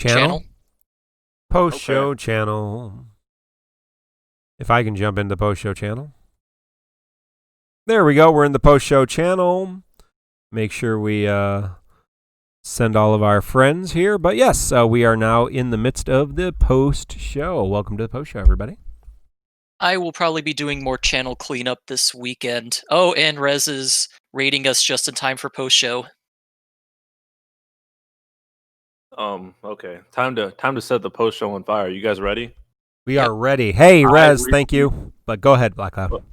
channel. Post-show Okay. channel. If I can jump into post-show channel. There we go. We're in the post-show channel. Make sure we send all of our friends here. But yes, we are now in the midst of the post-show. Welcome to the post-show, everybody. I will probably be doing more channel cleanup this weekend. Oh, and Rez is raiding us just in time for post-show. Okay. Time to set the post show on fire. You guys ready? We are ready. Hey, I Rez, thank you. But go ahead, Black Cloud.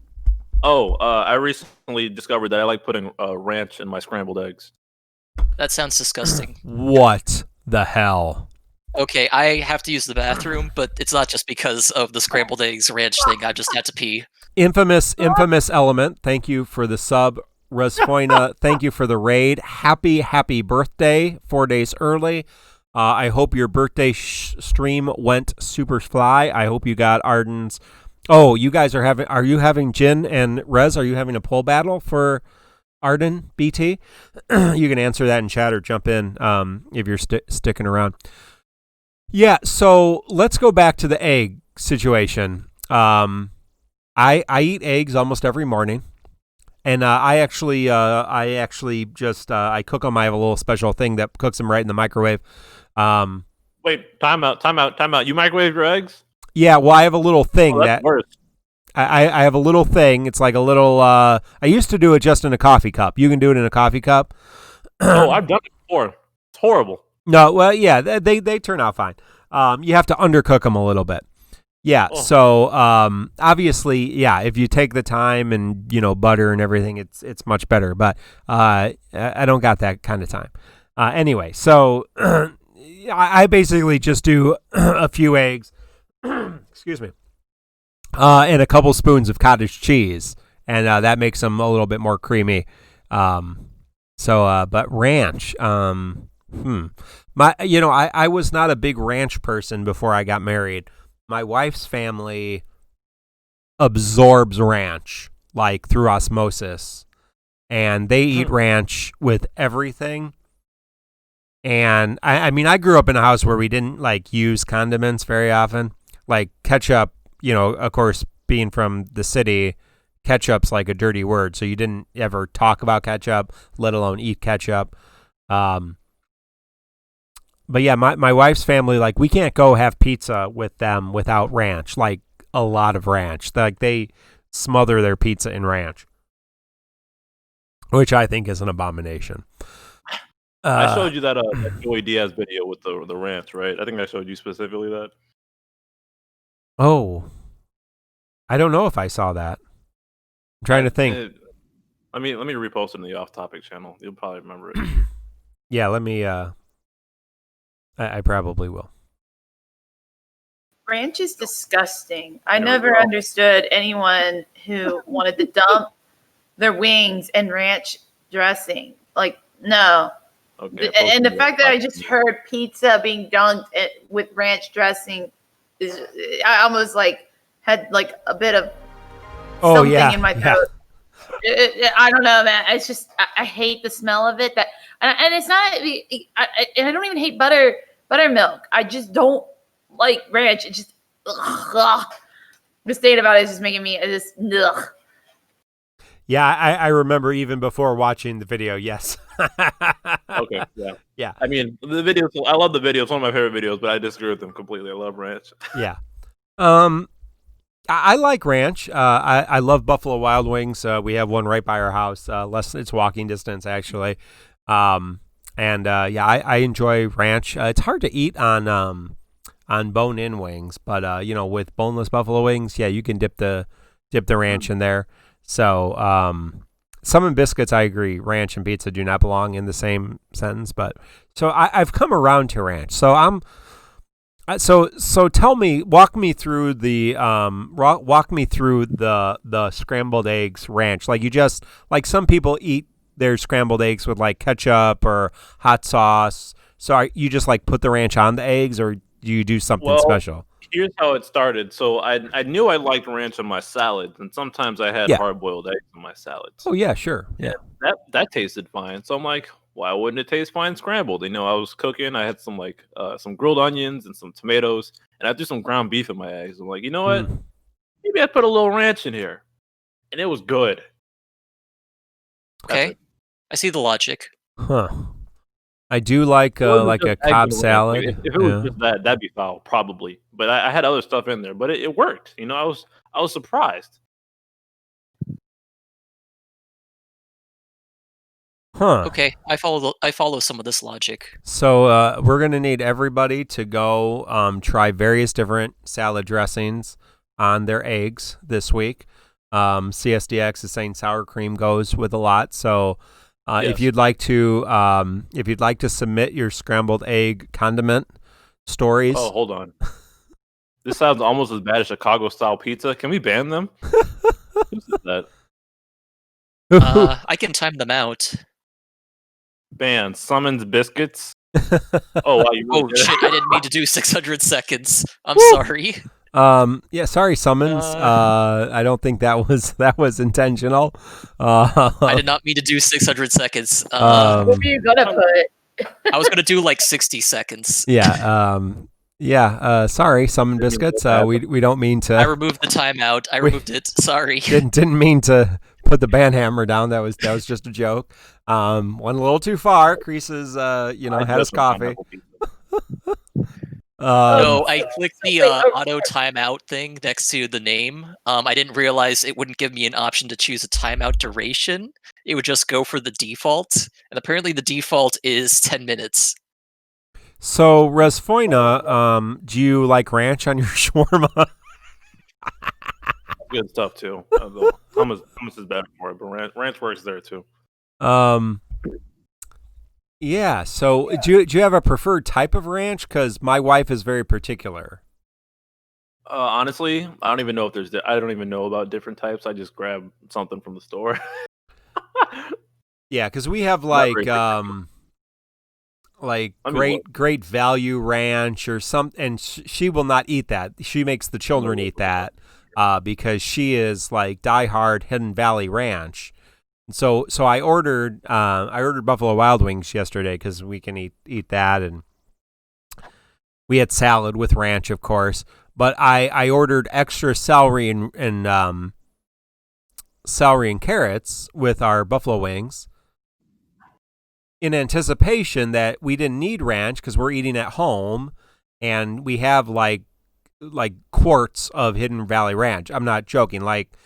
I recently discovered that I like putting ranch in my scrambled eggs. That sounds disgusting. What the hell? Okay, I have to use the bathroom, but it's not just because of the scrambled eggs ranch thing. I just had to pee. Infamous element. Thank you for the sub. Resphoina, thank you for the raid. Happy birthday, 4 days early. I hope your birthday stream went super fly. I hope you got Arden's. Oh, you guys are you having Jin and Rez? Are you having a poll battle for Arden BT? You can answer that in chat or jump in if you're sticking around. Yeah, so let's go back to the egg situation. I eat eggs almost every morning. And I actually just I cook them. I have a little special thing that cooks them right in the microwave. Wait, time out. You microwave your eggs? Yeah, well, I have a little thing that's worse. I have a little thing. It's like a little. I used to do it just in a coffee cup. You can do it in a coffee cup. Oh, I've done it before. It's horrible. No, well, yeah, they turn out fine. You have to undercook them a little bit. Yeah, so obviously, yeah, if you take the time and butter and everything, it's much better. But I don't got that kind of time. Anyway, so I basically just do a few eggs, excuse me, and a couple spoons of cottage cheese, and that makes them a little bit more creamy. But ranch, I was not a big ranch person before I got married. My wife's family absorbs ranch like through osmosis, and they eat ranch with everything. And I mean, I grew up in a house where we didn't like use condiments very often. Like ketchup, of course, being from the city, ketchup's like a dirty word. So you didn't ever talk about ketchup, let alone eat ketchup. But yeah, my wife's family, like, we can't go have pizza with them without ranch, like a lot of ranch. Like, they smother their pizza in ranch, which I think is an abomination. I showed you that Joey Diaz video with the ranch, right? I think I showed you specifically that. Oh, I don't know if I saw that. I'm trying to think. Let me repost it in the off-topic channel. You'll probably remember it. Yeah, let me. I probably will. Ranch is disgusting. I never understood anyone who wanted to dump their wings in ranch dressing. Like, no. Okay, and the fact that I just heard pizza being dunked with ranch dressing is, I almost had a bit of something in my throat. Yeah. I don't know, man. It's just I hate the smell of it. And it's not. I don't even hate buttermilk. I just don't like ranch. It just the state about it is just making me just ugh. Yeah, I remember even before watching the video. Yes. Okay. Yeah. Yeah. I mean, the videos. I love the videos. One of my favorite videos, but I disagree with them completely. I love ranch. Yeah. I like ranch. I love Buffalo Wild Wings. We have one right by our house. It's walking distance actually. I enjoy ranch. It's hard to eat on bone-in wings, but with boneless buffalo wings, yeah, you can dip the ranch in there. So some in biscuits, I agree. Ranch and pizza do not belong in the same sentence, but so I've come around to ranch. So So tell me, walk me through the scrambled eggs ranch. Like some people eat their scrambled eggs with like ketchup or hot sauce. So you just like put the ranch on the eggs, or do you do something special? Here's how it started. So I knew I liked ranch on my salads, and sometimes I had hard-boiled eggs on my salads. Oh yeah, sure. Yeah. That tasted fine. So I'm like, why wouldn't it taste fine scrambled? I was cooking. I had some some grilled onions and some tomatoes, and I threw some ground beef in my eggs. I'm like, you know what? Maybe I put a little ranch in here, and it was good. Okay, I see the logic. Huh. I do like a Cobb salad. Like, if it was just that'd be foul, probably. But I had other stuff in there, but it worked. I was surprised. Huh. Okay, I follow some of this logic. So we're gonna need everybody to go try various different salad dressings on their eggs this week. CSDX is saying sour cream goes with a lot. So Yes. if you'd like to submit your scrambled egg condiment stories. Oh, hold on. This sounds almost as bad as Chicago style pizza. Can we ban them? Who said that? I can time them out. Ban Summons biscuits. Oh wow! Oh shit! I didn't mean to do 600 seconds. I'm sorry. Yeah, sorry, Summons. I don't think that was intentional. I did not mean to do 600 seconds. What were you gonna put? I was gonna do like 60 seconds. Yeah. Sorry, Summon Biscuits. We don't mean to. I removed the timeout. I removed it. Sorry. Didn't mean to put the ban hammer down. That was just a joke. Went a little too far. Kriese had his coffee. No, I clicked the auto timeout thing next to the name. I didn't realize it wouldn't give me an option to choose a timeout duration. It would just go for the default, and apparently the default is 10 minutes. So, Resphoina, do you like ranch on your shawarma? Good stuff too. Hummus is better for it, but ranch works there too. Yeah. So, do you have a preferred type of ranch? Because my wife is very particular. Honestly, I don't even know I don't even know about different types. I just grab something from the store. Yeah, because we have great value ranch or something, and she will not eat that. She makes the children eat that because she is like diehard Hidden Valley Ranch. So I ordered Buffalo Wild Wings yesterday because we can eat that, and we had salad with ranch, of course. But I ordered extra celery and carrots with our buffalo wings in anticipation that we didn't need ranch because we're eating at home, and we have like quarts of Hidden Valley Ranch. I'm not joking. Like,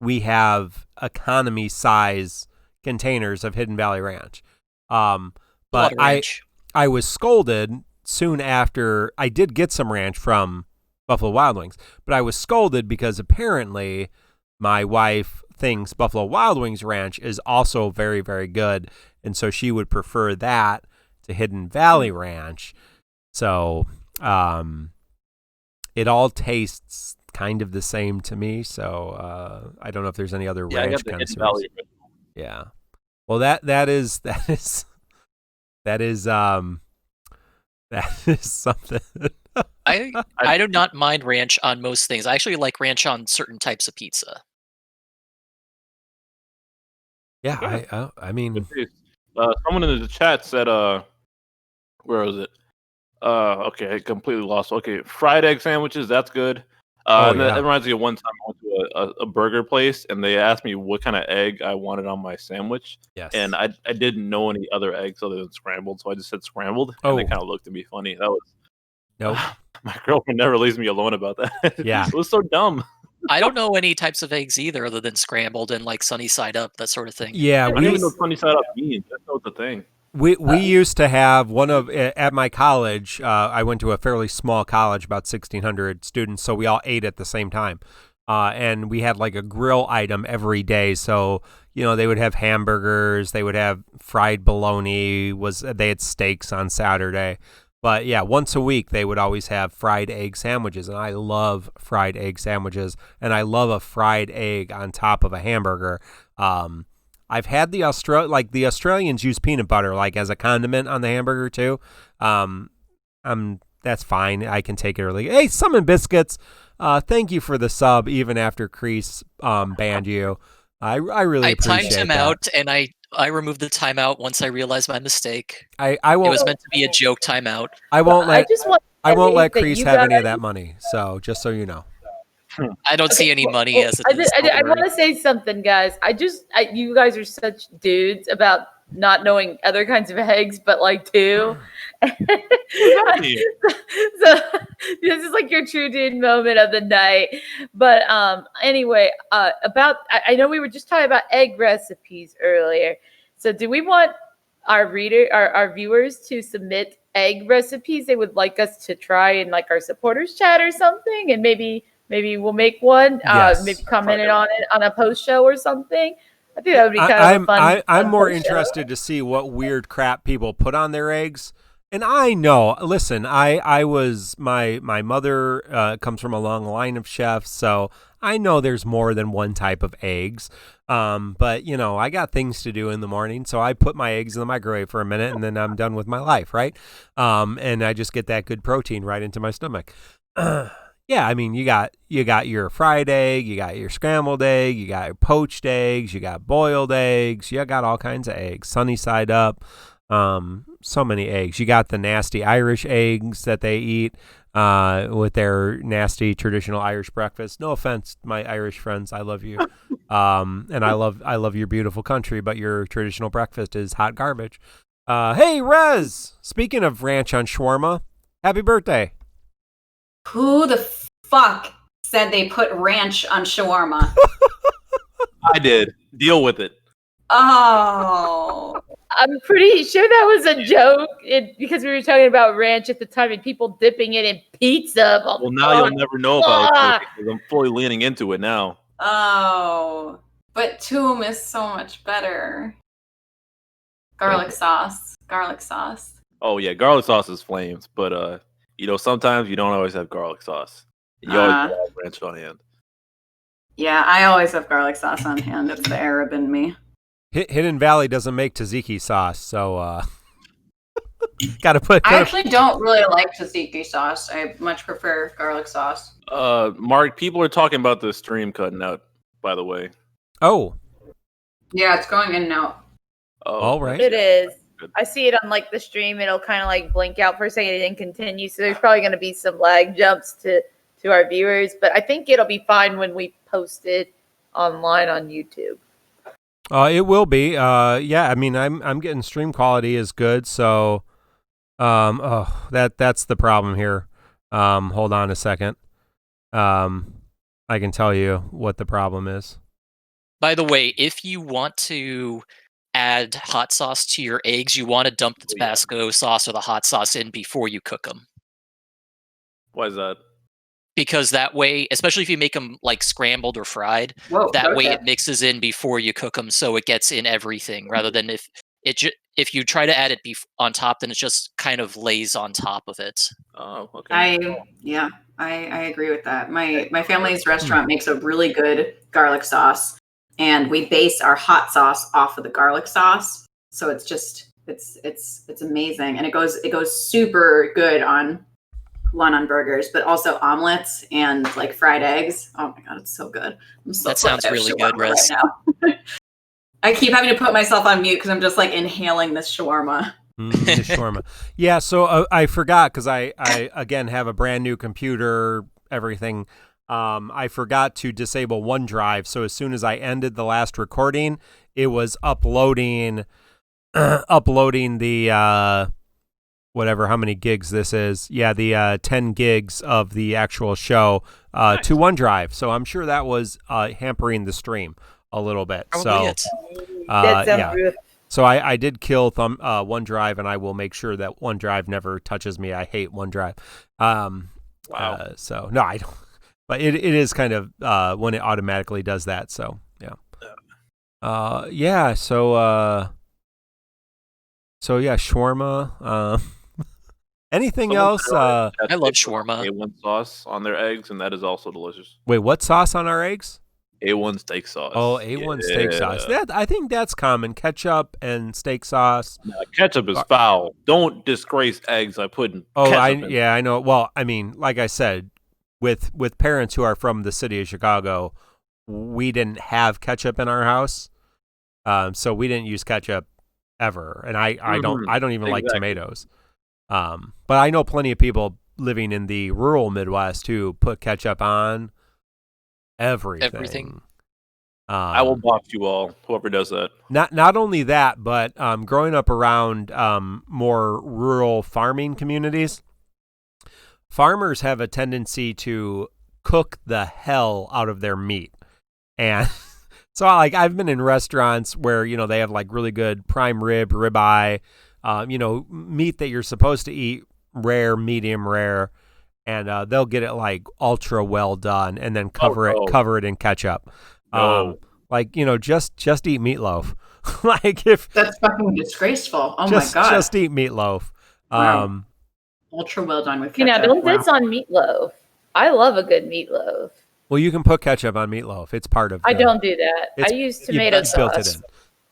we have economy size containers of Hidden Valley Ranch. But I was scolded soon after. I did get some ranch from Buffalo Wild Wings, but I was scolded because apparently my wife thinks Buffalo Wild Wings ranch is also very, very good, and so she would prefer that to Hidden Valley Ranch. So it all tastes kind of the same to me. So I don't know if there's any other ranch connoisseurs. Yeah. Well, that is something. I do not mind ranch on most things. I actually like ranch on certain types of pizza. Yeah, I mean, someone in the chat said, where was it? Okay, I completely lost. Okay, fried egg sandwiches, that's good. That reminds me of one time I went to a burger place, and they asked me what kind of egg I wanted on my sandwich. Yes. And I didn't know any other eggs other than scrambled, so I just said scrambled, and they kind of looked at me funny. That was... Nope. My girlfriend never leaves me alone about that. Yeah. It was so dumb. I don't know any types of eggs either other than scrambled and like sunny side up, that sort of thing. Yeah, I don't even know what sunny side up means. That's not the thing. We used to have at my college. I went to a fairly small college, about 1,600 students, so we all ate at the same time, and we had like a grill item every day. So they would have hamburgers, they would have fried bologna. They had steaks on Saturday, but yeah, once a week they would always have fried egg sandwiches, and I love fried egg sandwiches, and I love a fried egg on top of a hamburger. I've had the Australians use peanut butter like as a condiment on the hamburger too. That's fine. I can take it early. Hey, Summon Biscuits, thank you for the sub even after Kriese banned you. I really appreciate I timed him that. out, and I I removed the timeout once I realized my mistake. I It won't. was meant to be a joke timeout. I won't let Chris have any of that money. So just so you know. I don't see any money as it is. I want to say something, guys. You guys are such dudes about not knowing other kinds of eggs, but like two. So this is like your true dude moment of the night. But anyway, I know we were just talking about egg recipes earlier. So do we want our viewers to submit egg recipes they would like us to try in like our supporters chat or something, and maybe we'll make one. Yes. Maybe commented on it on a post show or something. I think that would be kind of a fun. I'm more interested to see what weird crap people put on their eggs. And I know, listen, I was my mother comes from a long line of chefs, so I know there's more than one type of eggs. But you know, I got things to do in the morning, so I put my eggs in the microwave for a minute, and then I'm done with my life, right? And I just get that good protein right into my stomach. Yeah, I mean, you got your fried egg, you got your scrambled egg, you got your poached eggs, you got boiled eggs, you got all kinds of eggs, sunny side up, so many eggs. You got the nasty Irish eggs that they eat with their nasty traditional Irish breakfast. No offense, my Irish friends, I love you, and I love your beautiful country, but your traditional breakfast is hot garbage. Hey, Rez, speaking of ranch on shawarma, happy birthday. Who the fuck said they put ranch on shawarma? I did. Deal with it. Oh. I'm pretty sure that was a joke because we were talking about ranch at the time and people dipping it in pizza. Well, now you'll never know about it because I'm fully leaning into it now. Oh. But Toom is so much better. Garlic sauce. Oh, yeah. Garlic sauce is flames, but you know, sometimes you don't always have garlic sauce. You always have ranch on hand. Yeah, I always have garlic sauce on hand. It's the Arab in me. Hidden Valley doesn't make tzatziki sauce, so gotta I actually don't really like tzatziki sauce. I much prefer garlic sauce. Mark, people are talking about the stream cutting out, by the way. Oh. Yeah, it's going in and out. Oh, all right. It is. I see it on like the stream. It'll kind of like blink out for a second and then continue. So there's probably going to be some lag jumps to our viewers, but I think it'll be fine when we post it online on YouTube. It will be. Yeah. I mean, I'm getting stream quality is good. So, that's the problem here. Hold on a second. I can tell you what the problem is. By the way, if you want to add hot sauce to your eggs, you want to dump the Tabasco sauce or the hot sauce in before you cook them. Why is that? Because that way, especially if you make them like scrambled or fried, way it mixes in before you cook them, so it gets in everything. Rather than if you try to add it on top, then it just kind of lays on top of it. Oh, okay. I agree with that. My family's restaurant makes a really good garlic sauce. And we base our hot sauce off of the garlic sauce, so it's just it's amazing, and it goes super good on burgers, but also omelets and like fried eggs. Oh my god, it's so good! That sounds really good, Riz. Right now. I keep having to put myself on mute because I'm just like inhaling this shawarma. Shawarma. Yeah, so I forgot because I again have a brand new computer, everything. I forgot to disable OneDrive, so as soon as I ended the last recording, it was uploading the whatever, how many gigs this is. Yeah, the 10 gigs of the actual show to OneDrive. So I'm sure that was hampering the stream a little bit. Probably yeah. So I did kill OneDrive, and I will make sure that OneDrive never touches me. I hate OneDrive. Wow. So no, I don't. But it is kind of when it automatically does that. So yeah. Yeah. So yeah, shawarma. Anything else? I love shawarma. A1 sauce on their eggs, and that is also delicious. Wait, what sauce on our eggs? A1 steak sauce. Oh, A1 steak sauce. I think that's common. Ketchup and steak sauce. Ketchup is foul. Don't disgrace eggs by putting. Oh, ketchup in. I know. Well, I mean, like I said, with parents who are from the city of Chicago, we didn't have ketchup in our house. So we didn't use ketchup ever, and I don't even like tomatoes. But I know plenty of people living in the rural Midwest who put ketchup on everything. I will box you all, whoever does that. Not only that, but growing up around more rural farming communities, farmers have a tendency to cook the hell out of their meat. And so I've been in restaurants where, they have like really good prime rib, ribeye, meat that you're supposed to eat rare, medium rare, and they'll get it like ultra well done and then cover it in ketchup. Just eat meatloaf. If that's fucking disgraceful. Oh my god. Just eat meatloaf. Wow. Ultra well done with ketchup. Yeah, don't diss on meatloaf. I love a good meatloaf. Well, you can put ketchup on meatloaf. It's part of I don't do that. I use tomato sauce. Built it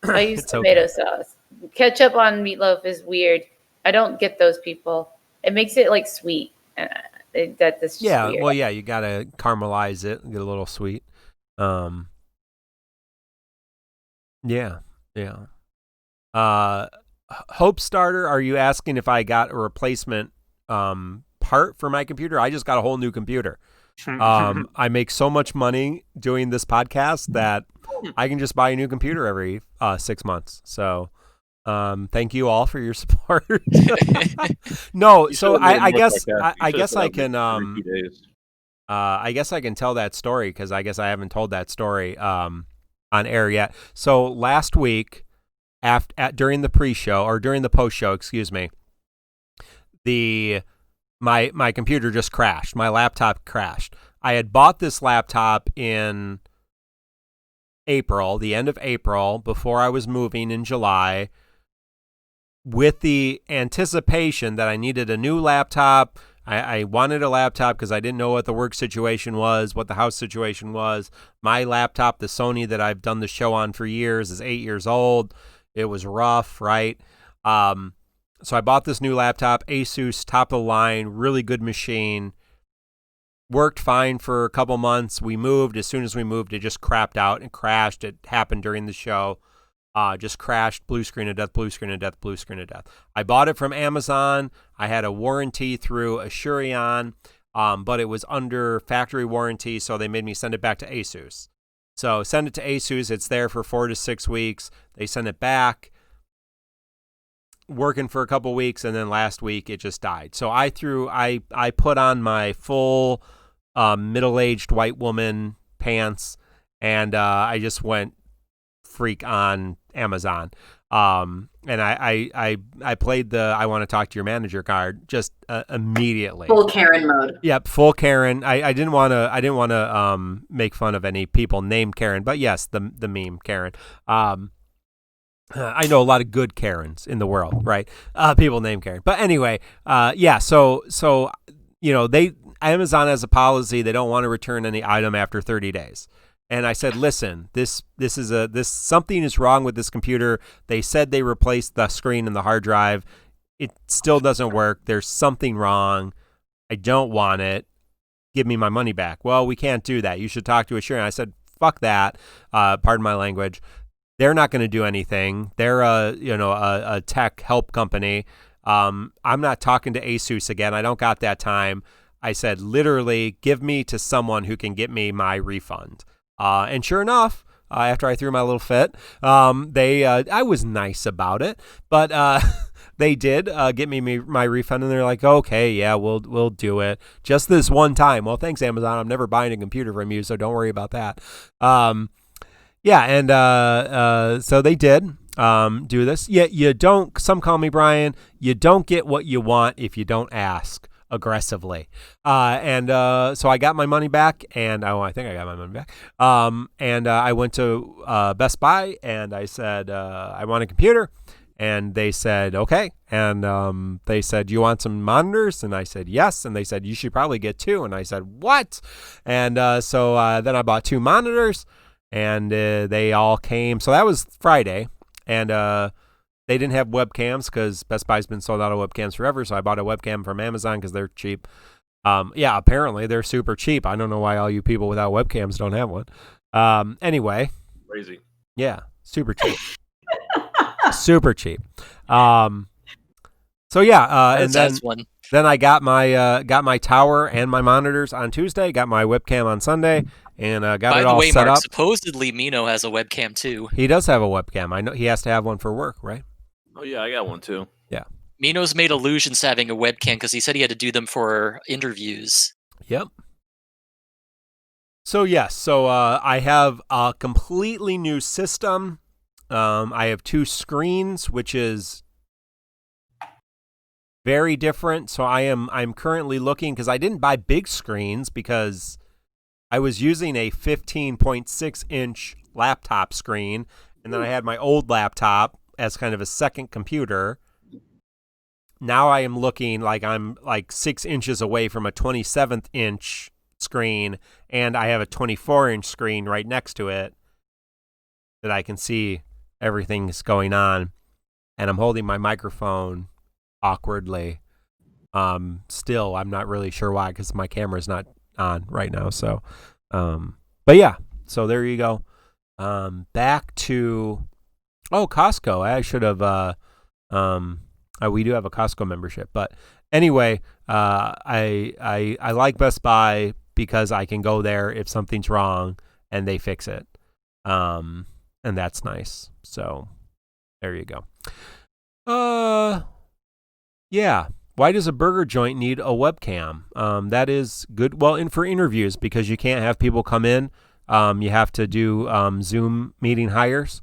in. I use tomato sauce. Ketchup on meatloaf is weird. I don't get those people. It makes it like sweet. That's just weird. Well, yeah, you gotta caramelize it, get a little sweet. Yeah. Hope Starter, are you asking if I got a replacement part for my computer? I just got a whole new computer. I make so much money doing this podcast that I can just buy a new computer every 6 months. So thank you all for your support. No, so I guess I can I guess I can tell that story because I guess I haven't told that story on air yet. So last week, during the pre-show or during the post-show, excuse me, my computer just crashed. My laptop crashed. I had bought this laptop in April, the end of April, before I was moving in July, with the anticipation that I needed a new laptop. I wanted a laptop because I didn't know what the work situation was, what the house situation was. My laptop, the Sony that I've done the show on for years, is 8 years old. It was rough, right? So I bought this new laptop, Asus, top of the line, really good machine. Worked fine for a couple months. We moved. As soon as we moved, it just crapped out and crashed. It happened during the show. Just crashed, blue screen of death, blue screen of death, blue screen of death. I bought it from Amazon. I had a warranty through Asurion, but it was under factory warranty, so they made me send it back to Asus. So send it to Asus. It's there for 4 to 6 weeks. They send it back. Working for a couple weeks, and then last week it just died. So I put on my full middle-aged white woman pants, and I just went freak on Amazon. And I played the I want to talk to your manager card just immediately. Full Karen mode. Yep, full Karen. I didn't want to make fun of any people named Karen, but yes, the meme Karen. I know a lot of good Karens in the world, right? People named Karen. But anyway, yeah, so Amazon has a policy, they don't want to return any item after 30 days. And I said, listen, this something is wrong with this computer. They said they replaced the screen and the hard drive. It still doesn't work. There's something wrong. I don't want it. Give me my money back. Well, we can't do that. You should talk to Assurance. I said, fuck that. Pardon my language. They're not going to do anything. They're a tech help company. I'm not talking to Asus again. I don't got that time. I said, literally, give me to someone who can get me my refund. And sure enough, after I threw my little fit, I was nice about it, but they did get me my refund, and they're like, okay, yeah, we'll do it just this one time. Well, thanks, Amazon. I'm never buying a computer from you, so don't worry about that. Yeah, and so they did do this. Yeah, you don't. Some call me Brian. You don't get what you want if you don't ask aggressively. And so I got my money back, and I think I got my money back. And I went to Best Buy, and I said I want a computer, and they said okay. And they said, you want some monitors? And I said yes. And they said you should probably get 2. And I said what? And so then I bought 2 monitors. And they all came. So that was Friday. And they didn't have webcams because Best Buy's been sold out of webcams forever. So I bought a webcam from Amazon because they're cheap. Yeah, apparently they're super cheap. I don't know why all you people without webcams don't have one. Anyway. Crazy. Yeah. Super cheap. Super cheap. So yeah, and then I got my tower and my monitors on Tuesday. Got my webcam on Sunday, and got it all set Mark, up. Supposedly Mino has a webcam too. He does have a webcam. I know he has to have one for work, right? Oh yeah, I got one too. Yeah. Mino's made allusions to having a webcam because he said he had to do them for interviews. Yep. So yes, I have a completely new system. I have 2 screens, which is very different. So I'm currently looking, because I didn't buy big screens because I was using a 15.6-inch laptop screen, and then I had my old laptop as kind of a second computer. Now I am looking like I'm like 6 inches away from a 27th-inch screen, and I have a 24-inch screen right next to it that I can see everything's going on, and I'm holding my microphone awkwardly. Still, I'm not really sure why, because my camera's not on right now. So, but yeah, so there you go. Back to Costco. I should have. We do have a Costco membership, but anyway, I like Best Buy because I can go there if something's wrong and they fix it, and that's nice. So there you go. Yeah. Why does a burger joint need a webcam? That is good. Well, for interviews, because you can't have people come in. You have to do Zoom meeting hires.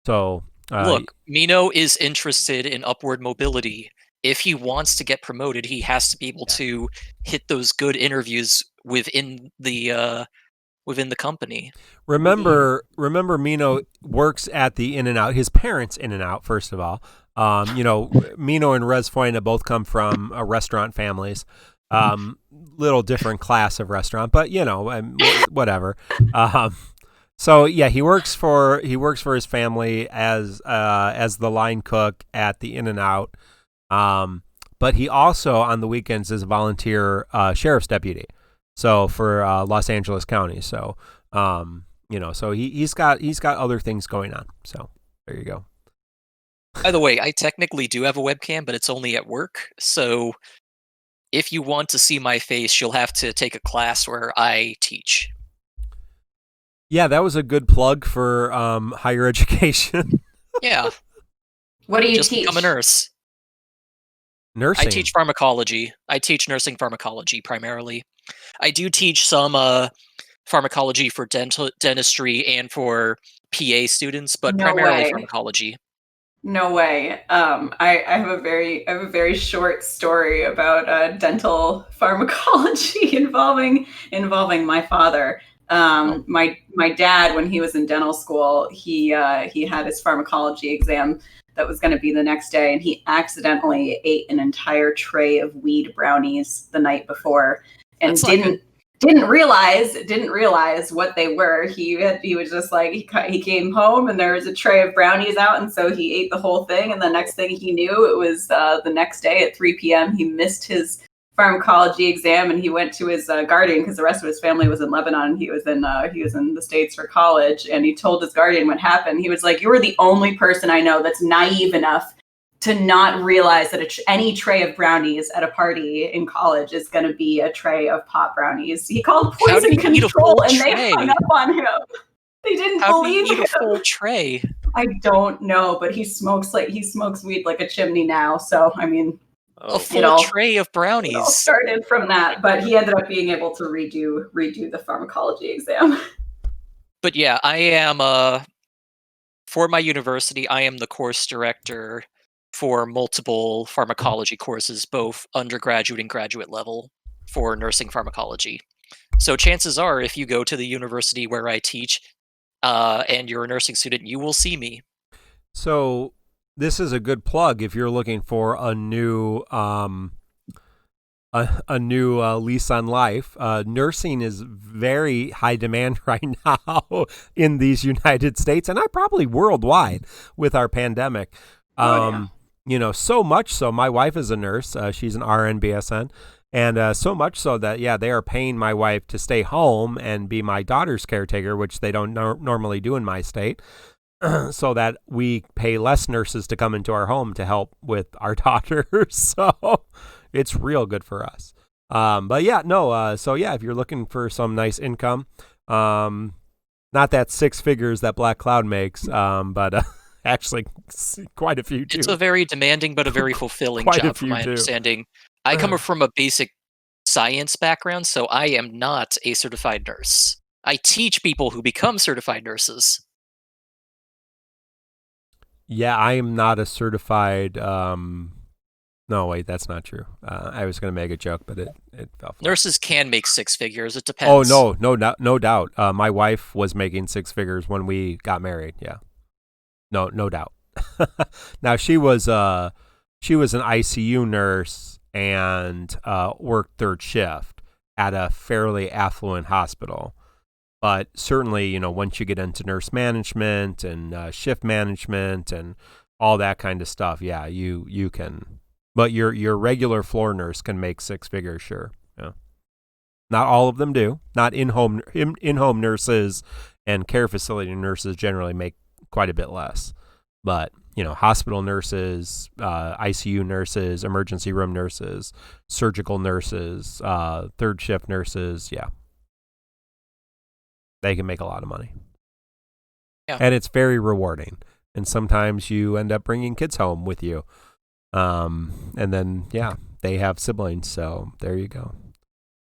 So look, Mino is interested in upward mobility. If he wants to get promoted, he has to be able to hit those good interviews within the company. Remember, Mino works at the In-N-Out. His parents In-N-Out, first of all. Mino and Resphoina both come from restaurant families. Little different class of restaurant, but whatever. So yeah, he works for his family as the line cook at the In-N-Out. But he also on the weekends is a volunteer sheriff's deputy. So for Los Angeles County. So so he's got other things going on. So there you go. By the way, I technically do have a webcam, but it's only at work. So if you want to see my face, you'll have to take a class where I teach. Yeah, that was a good plug for higher education. Yeah. What do you Just teach? become a nurse. Nursing. I teach pharmacology. I teach nursing pharmacology primarily. I do teach some pharmacology for dentistry and for PA students, but primarily pharmacology. No way. I have a very short story about dental pharmacology involving my father. My dad, when he was in dental school, he had his pharmacology exam that was going to be the next day, and he accidentally ate an entire tray of weed brownies the night before, and didn't realize what they were. He was just like, he came home and there was a tray of brownies out, and so he ate the whole thing. And the next thing he knew, it was the next day at 3 p.m. He missed his pharmacology exam, and he went to his guardian, because the rest of his family was in Lebanon. He was in the States for college, and he told his guardian what happened. He was like, "You are the only person I know that's naive enough to not realize that any tray of brownies at a party in college is going to be a tray of pot brownies." He called poison control, and they hung up on him. They didn't believe him. How do you eat a full tray? I don't know, but he smokes weed like a chimney now. So I mean, a full tray of brownies. It all started from that, but he ended up being able to redo the pharmacology exam. But yeah, I am for my university, I am the course director for multiple pharmacology courses, both undergraduate and graduate level, for nursing pharmacology. So chances are, if you go to the university where I teach and you're a nursing student, you will see me. So this is a good plug if you're looking for a new lease on life. Nursing is very high demand right now in these United States, and probably worldwide with our pandemic. So much so, my wife is a nurse. She's an RN BSN. And so much so that, they are paying my wife to stay home and be my daughter's caretaker, which they don't normally do in my state. so that we pay less nurses to come into our home to help with our daughters. So it's real good for us. But yeah, no. So yeah, if you're looking for some nice income, not that 6 figures that Black Cloud makes, but actually quite a few too. It's a very demanding but a very fulfilling Quite a job, from few my too. understanding. I come from a basic science background, so I am not a certified nurse. I teach people who become certified nurses. Yeah, I am not a certified. No, wait, that's not true. I was going to make a joke, but it fell flat. Nurses can make 6 figures. It depends. Oh no doubt. My wife was making 6 figures when we got married. Yeah, no doubt. Now she was an ICU nurse and worked 3rd shift at a fairly affluent hospital. But certainly, once you get into nurse management and shift management and all that kind of stuff, yeah, you can. But your regular floor nurse can make 6 figures, sure. Yeah. Not all of them do. Not in-home nurses and care facility nurses generally make quite a bit less. But, hospital nurses, ICU nurses, emergency room nurses, surgical nurses, 3rd shift nurses, yeah. They can make a lot of money. Yeah. And it's very rewarding. And sometimes you end up bringing kids home with you. And then, yeah, they have siblings. So there you go.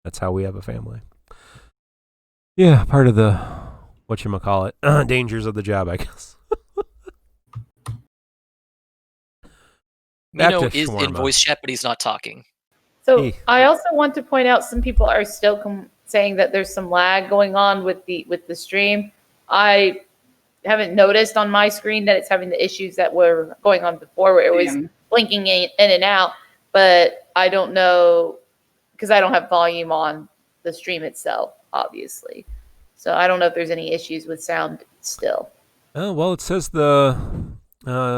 That's how we have a family. Yeah, part of the, whatchamacallit, dangers of the job, I guess. Mino is in voice chat, but he's not talking. So I also want to point out some people are still saying that there's some lag going on with the stream. I haven't noticed on my screen that it's having the issues that were going on before, where it was blinking in and out. But I don't know, because I don't have volume on the stream itself, obviously. So I don't know if there's any issues with sound still. Oh, well, it says the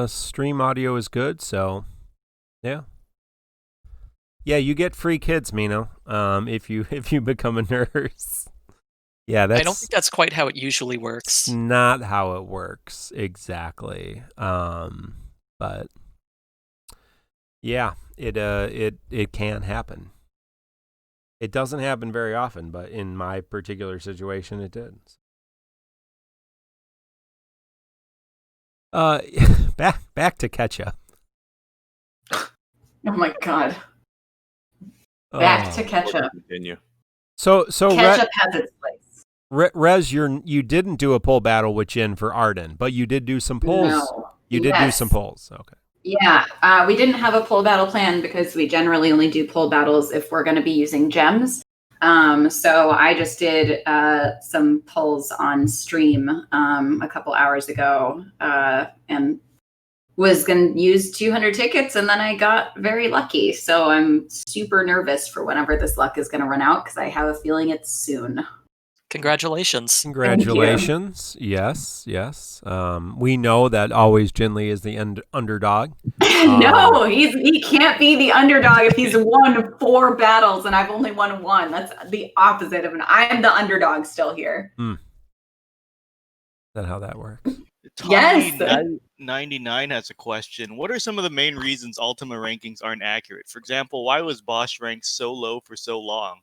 stream audio is good, so yeah. Yeah, you get free kids, Mino, if you become a nurse. Yeah, I don't think that's quite how it usually works. Not how it works exactly. But yeah, it can happen. It doesn't happen very often, but in my particular situation, it did. Back to ketchup. Oh my god. Back to ketchup. Continue. So ketchup has its place. Rez, you didn't do a pull battle with Jin for Arden, but you did do some pulls. No. You did do some pulls. Okay. Yeah, we didn't have a pull battle plan because we generally only do pull battles if we're going to be using gems. So I just did some pulls on stream a couple hours ago and was going to use 200 tickets, and then I got very lucky. So I'm super nervous for whenever this luck is going to run out because I have a feeling it's soon. Congratulations. Congratulations. Yes. We know that always Jinli is the underdog. No, he can't be the underdog if he's won 4 battles and I've only won 1. That's the opposite of I'm the underdog still here. Is that how that works? Yes. 99 has a question. What are some of the main reasons Ultima rankings aren't accurate? For example, why was Bosch ranked so low for so long?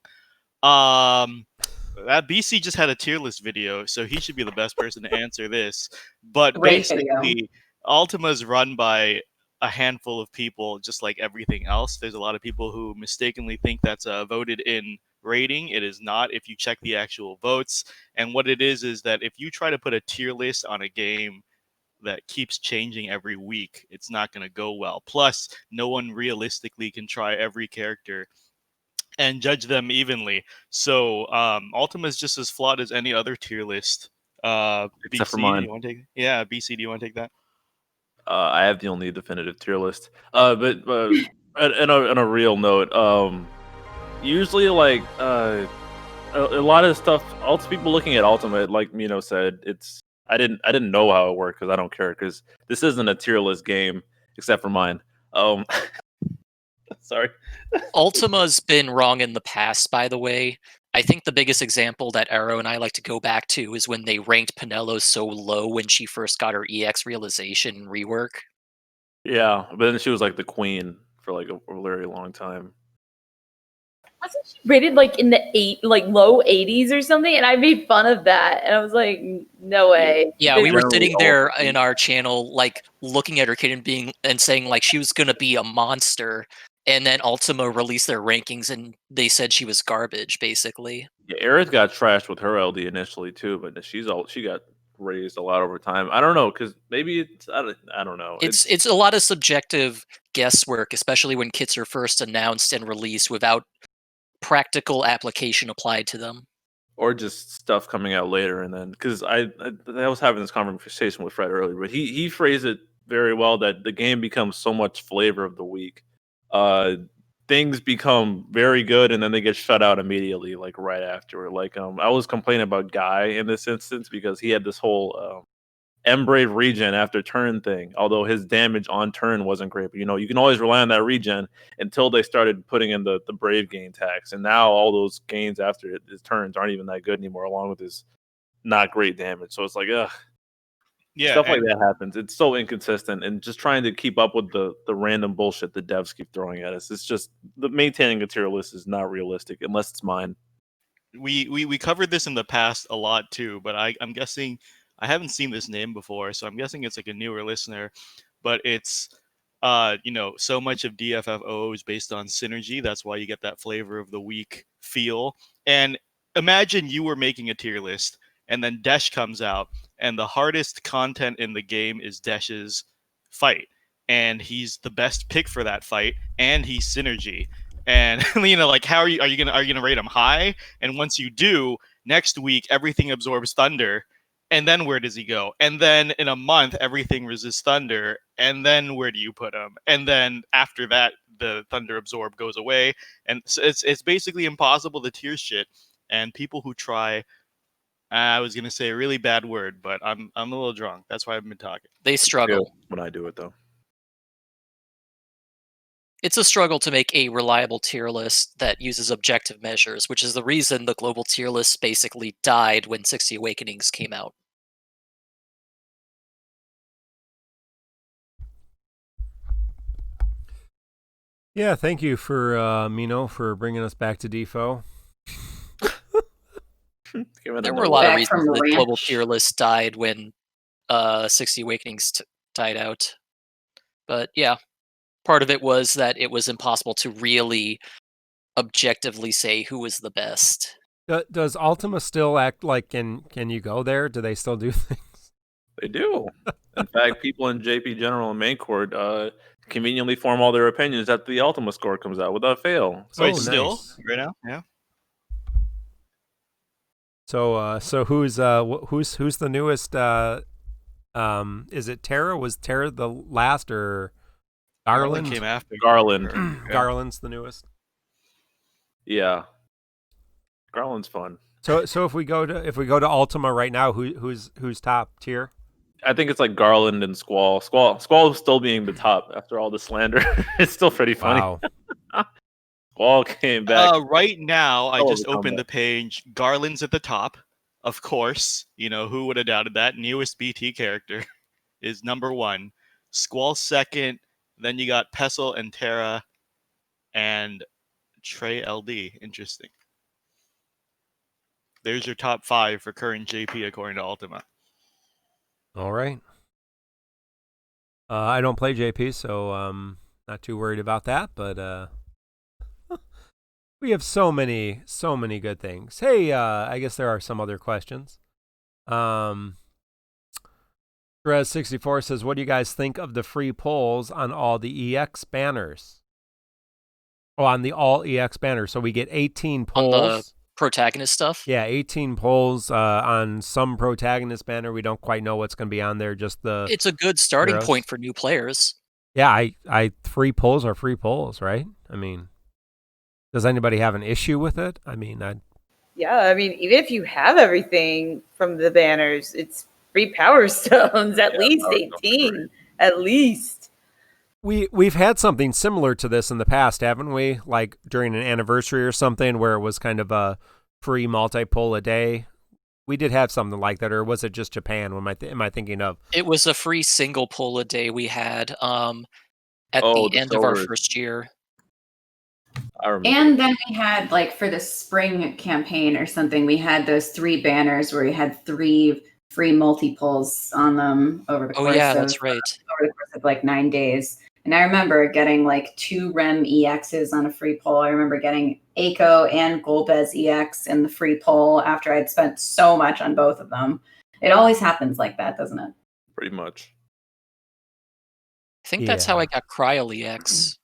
That BC just had a tier list video, so he should be the best person to answer this. But basically, Ultima is run by a handful of people, just like everything else. There's a lot of people who mistakenly think that's voted in rating. It is not if you check the actual votes. And what it is that if you try to put a tier list on a game that keeps changing every week, it's not going to go well. Plus, no one realistically can try every character and judge them evenly. So Ultima is just as flawed as any other tier list. Except for mine. Do you want to take? Yeah, BC, do you want to take that? I have the only definitive tier list. But on a real note, usually like a lot of stuff. Also, people looking at Ultimate, like Mino said, I didn't know how it worked because I don't care because this isn't a tier list game except for mine. Sorry. Ultima's been wrong in the past, by the way. I think the biggest example that Arrow and I like to go back to is when they ranked Penelo so low when she first got her EX realization and rework. Yeah, but then she was like the queen for like a very long time. Wasn't she rated like in the low 80s or something? And I made fun of that, and I was like, no way. Yeah, we were sitting there in our channel, like looking at her kid and saying like she was gonna be a monster, and then Ultima released their rankings and they said she was garbage, basically. Yeah, Aerith got trashed with her LD initially too, but she got raised a lot over time. I don't know, because maybe it's I don't know. It's a lot of subjective guesswork, especially when kits are first announced and released without practical application applied to them, or just stuff coming out later. And then because I was having this conversation with Fred earlier, but he phrased it very well that the game becomes so much flavor of the week. Things become very good and then they get shut out immediately, like right after. Like I was complaining about Guy in this instance because he had this whole Embrave regen after turn thing, although his damage on turn wasn't great. But you can always rely on that regen until they started putting in the Brave gain tax. And now all those gains after his turns aren't even that good anymore, along with his not great damage. So it's like, ugh. Yeah, stuff like that happens. It's so inconsistent, and just trying to keep up with the random bullshit the devs keep throwing at us. It's just maintaining a tier list is not realistic unless it's mine. We covered this in the past a lot too, but I'm guessing I haven't seen this name before, so I'm guessing it's like a newer listener. But it's so much of DFFOO is based on synergy. That's why you get that flavor of the week feel. And imagine you were making a tier list, and then Desh comes out, and the hardest content in the game is Desh's fight, and he's the best pick for that fight, and he's synergy. And like, how are you gonna rate him high? And once you do, next week everything absorbs thunder, and then where does he go? And then in a month everything resists thunder, and then where do you put him? And then after that, the thunder absorb goes away, and so it's basically impossible to tier shit. And people who try, I was gonna say a really bad word, but I'm a little drunk. That's why I've been talking. They struggle when I do it, though. It's a struggle to make a reliable tier list that uses objective measures, which is the reason the global tier list basically died when 60 Awakenings came out. Yeah, thank you for Mino for bringing us back to DFFOO. There were a lot of reasons the global tier list died when 60 Awakenings died out. But yeah, part of it was that it was impossible to really objectively say who was the best. Does Ultima still act like, can you go there? Do they still do things? They do. In fact, people in JP General and Main Court conveniently form all their opinions after the Ultima score comes out without fail. So it's still right now? Yeah. So who's the newest? Is it Terra? Was Terra the last, or Garland came after? Garland. Garland's the newest. Yeah, Garland's fun. So if we go to Ultima right now, who's top tier? I think it's like Garland and Squall. Squall still being the top after all the slander. It's still pretty funny. Wow. Squall came back. Right now, I just opened the page. Garland's at the top, of course. Who would have doubted that? Newest BT character is number 1. Squall second. Then you got Pestle and Terra and Trey LD. Interesting. There's your top 5 for current JP according to Ultima. All right. I don't play JP, so not too worried about that. But we have so many good things. Hey, I guess there are some other questions. Res64 says, what do you guys think of the free polls on all the EX banners? Oh, on the all EX banners. So we get 18 polls. On the protagonist stuff? Yeah, 18 polls on some protagonist banner. We don't quite know what's going to be on there. It's a good starting point for new players. Yeah, free polls are free polls, right? I mean, does anybody have an issue with it? Yeah, I mean, even if you have everything from the banners, it's free power stones, at least 18, at least. We've had something similar to this in the past, haven't we? Like during an anniversary or something where it was kind of a free multi-pull a day. We did have something like that, or was it just Japan? Am I thinking of? It was a free single pull a day we had at the end of our first year. I remember. And then we had, like, for the spring campaign or something, we had those 3 banners where we had 3 free multi-pulls on them over the course that's right. over the course of like 9 days. And I remember getting like 2 REM EXs on a free pull. I remember getting Aiko and Golbez EX in the free pull after I'd spent so much on both of them. It always happens like that, doesn't it? Pretty much. I think that's how I got Cryo EX.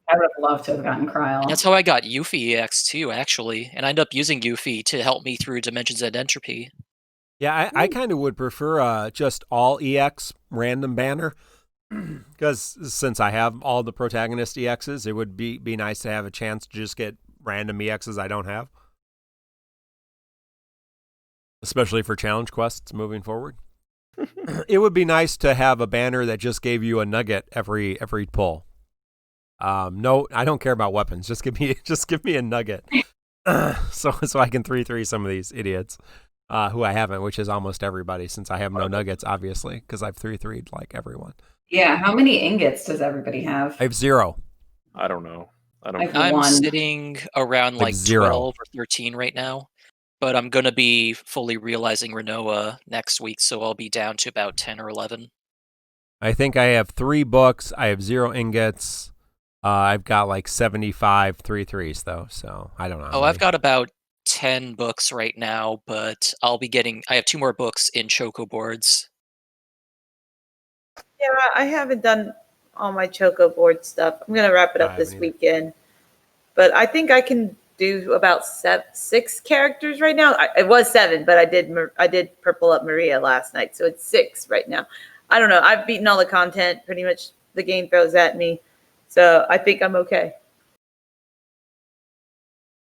I would have loved to have gotten Cryo. And that's how I got Yuffie EX too, actually. And I ended up using Yuffie to help me through Dimensions and Entropy. Yeah, I kind of would prefer just all EX random banner. Because since I have all the protagonist EXs, it would be nice to have a chance to just get random EXs I don't have. Especially for challenge quests moving forward. It would be nice to have a banner that just gave you a nugget every pull. No, I don't care about weapons. Just give me a nugget. So I can 3-3 some of these idiots who I haven't, which is almost everybody since I have no nuggets, obviously, because I've 3-3'd like everyone. Yeah, how many ingots does everybody have? I have 0. I don't know. I'm sitting around like 12 or 13 right now, but I'm going to be fully realizing Renoa next week, so I'll be down to about 10 or 11. I think I have 3 books. I have 0 ingots. I've got like 75 3-3s though, so I don't know. Oh, I've got about 10 books right now, but I have 2 more books in Choco boards. Yeah, I haven't done all my Choco board stuff. I'm going to wrap it up this weekend. But I think I can do about 6 characters right now. It was 7, but I did purple up Maria last night, so it's 6 right now. I don't know. I've beaten all the content pretty much the game throws at me. So I think I'm okay.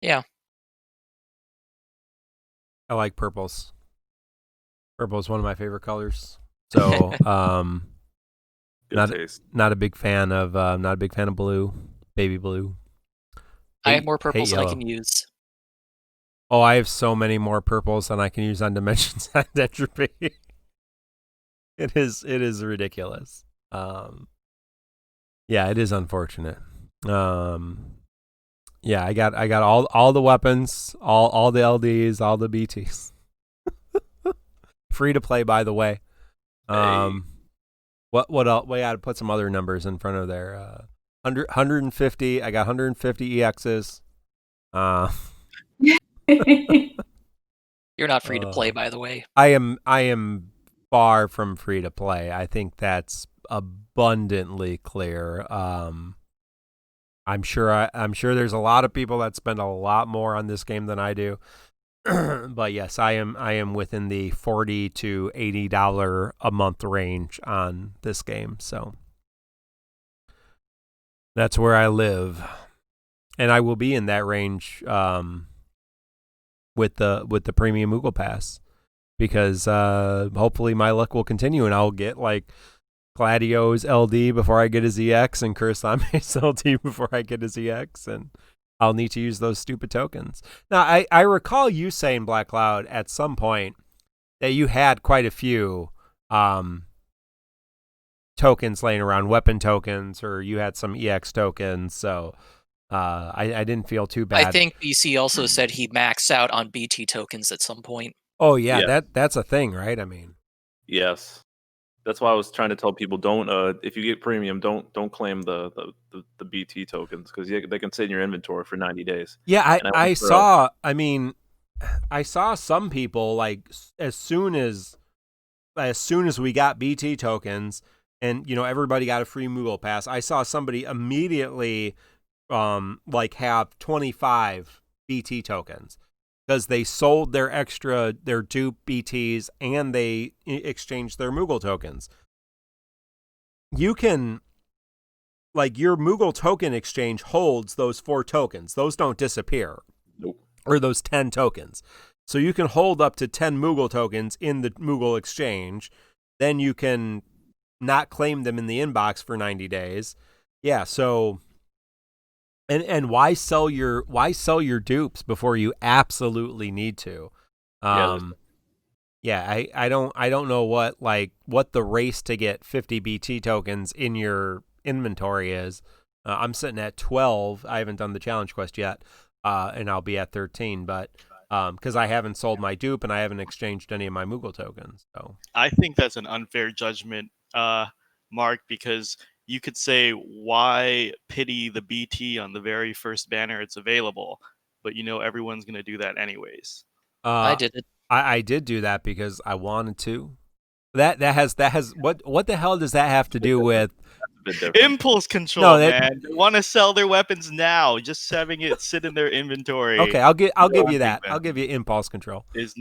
Yeah. I like purples. Purple is one of my favorite colors. So not a big fan of blue, baby blue. I have more purples than I can use. Oh, I have so many more purples than I can use on Dimensions and Entropy. It is ridiculous. Yeah, it is unfortunate. Yeah, I got all the weapons, all the LDs, all the BTs. Free to play, by the way. What else? We got to put some other numbers in front of there. 150. I got 150 EXs. You're not free to play, by the way. I am far from free to play. I think that's abundantly clear. I'm sure there's a lot of people that spend a lot more on this game than I do. But yes, I am within the $40 to $80 a month range on this game. So that's where I live. And I will be in that range with the premium Moogle Pass, because hopefully my luck will continue and I'll get like Gladio's LD before I get his EX and Kurisame's LD before I get his EX, and I'll need to use those stupid tokens. Now, I recall you saying, Black Cloud, at some point that you had quite a few tokens laying around, weapon tokens, or you had some EX tokens, so I didn't feel too bad. I think BC also said he maxed out on BT tokens at some point. Oh, yeah. That's a thing, right? I mean... Yes. That's why I was trying to tell people, don't if you get premium, don't claim the BT tokens, because they can sit in your inventory for 90 days. Yeah, I saw some people, like, as soon as we got BT tokens and everybody got a free Moogle Pass, I saw somebody immediately like have 25 BT tokens, because they sold their dupe BTs and they exchanged their Moogle tokens. You can, like, your Moogle token exchange holds those 4 tokens. Those don't disappear. Nope. Or those 10 tokens. So you can hold up to 10 Moogle tokens in the Moogle exchange. Then you can not claim them in the inbox for 90 days. Yeah, so And why sell your dupes before you absolutely need to? Yeah, I don't know what the race to get 50 BT tokens in your inventory is. I'm sitting at 12. I haven't done the challenge quest yet, and I'll be at 13. But because I haven't sold my dupe and I haven't exchanged any of my Moogle tokens, so I think that's an unfair judgment, Mark, because you could say, why pity the BT on the very first banner it's available? But everyone's going to do that anyways. I did it. I did do that because I wanted to. That has what the hell does that have to do with impulse control? Man, they want to sell their weapons now, just having it sit in their inventory. Okay, I'll give you that. I'll give you impulse control. It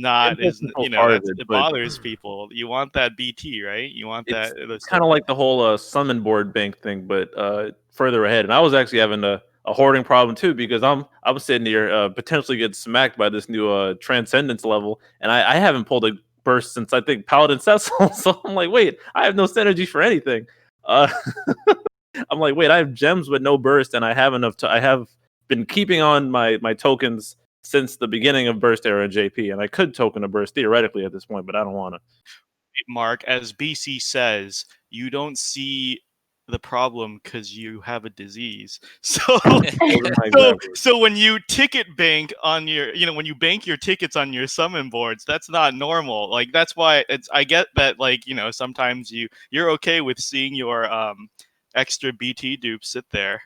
bothers people. You want that BT, right? You want that. It's kind of like the whole summon board bank thing, but further ahead. And I was actually having a hoarding problem too, because I'm sitting here potentially get smacked by this new transcendence level, and I haven't pulled a burst since I think Paladin Cecil. So I'm like, wait, I have no synergy for anything. I'm like, wait, I have gems but no burst, and I have enough I have been keeping on my tokens since the beginning of burst era in JP, and I could token a burst theoretically at this point, but I don't want to. Mark, as BC says, you don't see the problem because you have a disease. So when you ticket bank on your, when you bank your tickets on your summon boards, that's not normal. Like, that's why I get that, sometimes you're okay with seeing your extra BT dupes sit there,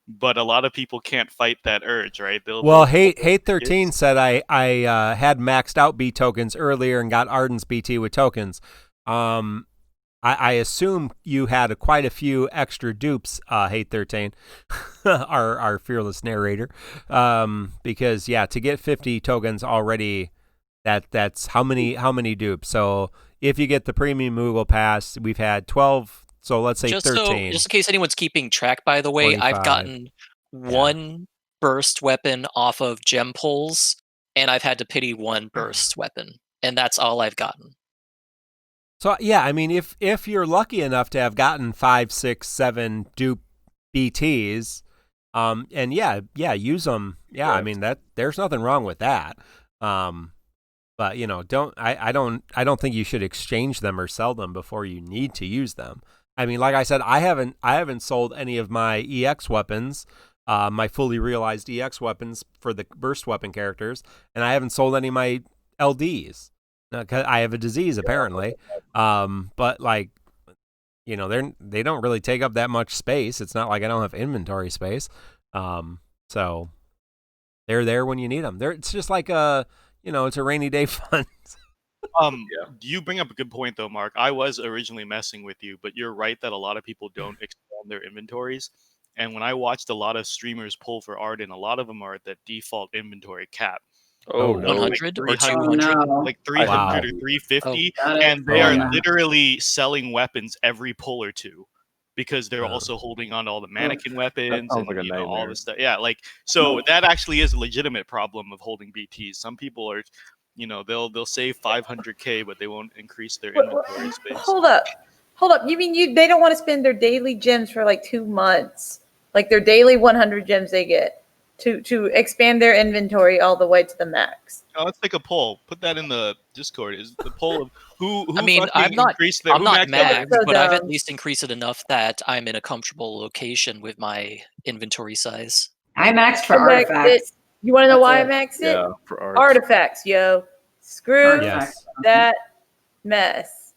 but a lot of people can't fight that urge, right? Hate 13 said I had maxed out B tokens earlier and got Arden's BT with tokens. I assume you had quite a few extra dupes, Hate 13, our fearless narrator, because to get 50 tokens already, that's how many dupes. So if you get the premium Moogle pass, we've had 12. So let's say 13. Just in case anyone's keeping track, by the way, 45. I've gotten one burst weapon off of gem pulls, and I've had to pity one burst weapon, and that's all I've gotten. So I mean, if you're lucky enough to have gotten 5, 6, 7 dupe BTs, and use them. Yeah, I mean there's nothing wrong with that. But I don't think you should exchange them or sell them before you need to use them. I mean, like I said, I haven't sold any of my EX weapons, my fully realized EX weapons for the burst weapon characters, and I haven't sold any of my LDs. Cause I have a disease apparently, but they don't really take up that much space. It's not like I don't have inventory space, so they're there when you need them. It's just like it's a rainy day fund. You bring up a good point though, Mark. I was originally messing with you, but you're right that a lot of people don't expand their inventories. And when I watched a lot of streamers pull for Arden, a lot of them are at that default inventory cap. Oh, no. 100 or 200, 200? like 300 or 350, and they are literally selling weapons every pull or two, because they're also holding on to all the mannequin weapons and like all this stuff. Yeah, so that actually is a legitimate problem of holding BTs. Some people are, they'll save 500K, but they won't increase their inventory space. Hold up. You mean they don't want to spend their daily gems for 2 months, like their daily 100 gems they get, to expand their inventory all the way to the max? Oh, let's take a poll. Put that in the Discord. Is the poll of who I mean, I'm not maxed, so but I've at least increased it enough that I'm in a comfortable location with my inventory size. I maxed for artifacts. You want to know why I maxed it? Yeah, for artifacts, yo. Screw that mess.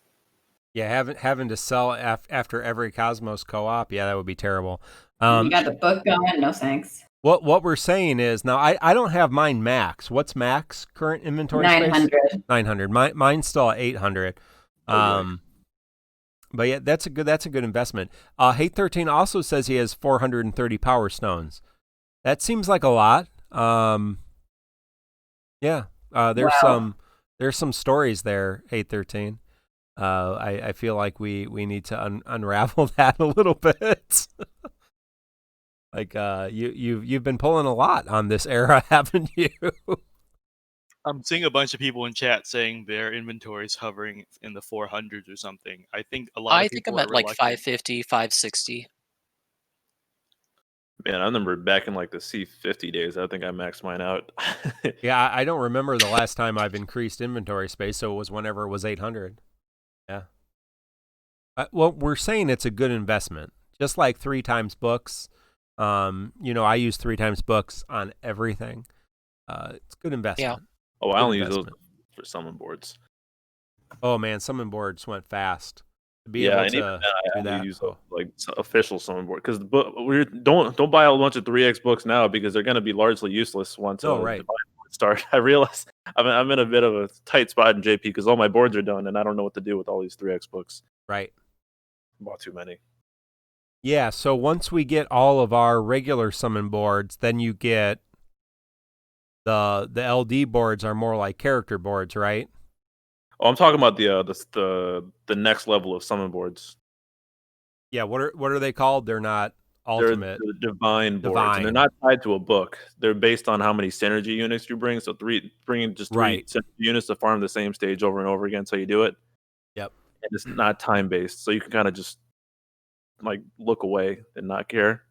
Yeah, having to sell after every Cosmos co-op, that would be terrible. You got the book going? No thanks. What we're saying is, now I don't have mine max. What's max current inventory 900. space? 900. Mine's still at 800. But that's a good investment. Hate 13 also says he has 430 power stones. That seems like a lot. There's some stories there, Hate 13. I feel like we need to unravel that a little bit. You've been pulling a lot on this era, haven't you? I'm seeing a bunch of people in chat saying their inventory is hovering in the 400s or something. I think a lot of people I'm at 550, 560. Man, I remember back in like the C50 days, I think I maxed mine out. Yeah, I don't remember the last time I've increased inventory space, so it was whenever it was 800. Yeah. Well, we're saying it's a good investment, just like 3 times books. I use 3 times books on everything. It's a good investment. Yeah. Oh, I only use those for summon boards. Oh man, summon boards went fast. To be Yeah, able and to even then, I do only that. use like official summon board because the book don't buy a bunch of 3x books now because they're going to be largely useless once right. Divine Board start. I realize I'm in a bit of a tight spot in JP because all my boards are done and I don't know what to do with all these 3x books. Right. I bought too many. Yeah, so once we get all of our regular summon boards, then you get the LD boards are more like character boards, right? Oh, I'm talking about the next level of summon boards. Yeah, what are they called? They're not ultimate. They're the divine boards, and they're not tied to a book. They're based on how many synergy units you bring. So bringing just 3 synergy units to farm the same stage over and over again. So you do it. Yep. And it's not time based, so you can kind of just like look away and not care,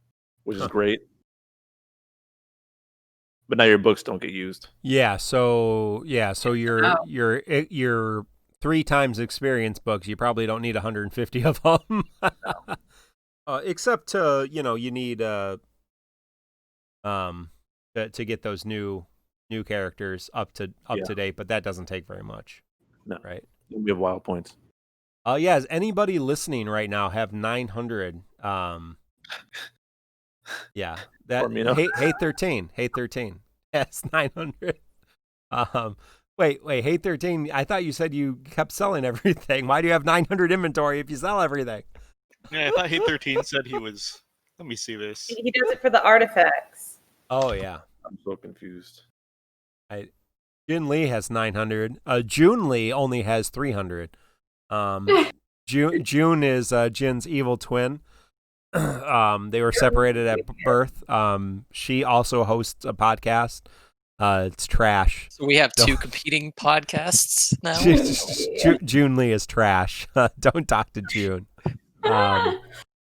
which is great. But now your books don't get used. Yeah, so your 3 times experience books, you probably don't need 150 of them. Except you need to get those new characters up to date, but that doesn't take very much. No. Right. We have wild points. Yeah, does anybody listening right now have 900? Yeah. That Hey 13. Yes, 900. Wait, Hey 13, I thought you said you kept selling everything. Why do you have 900 inventory if you sell everything? Yeah, I thought Hey 13 said he was. Let me see this. He does it for the artifacts. Oh yeah. I'm so confused. Jin Lee has 900. June Lee only has 300. June is Jin's evil twin. They were separated at birth. She also hosts a podcast. It's trash. So we have 2 competing podcasts now. June Lee is trash. Don't talk to June.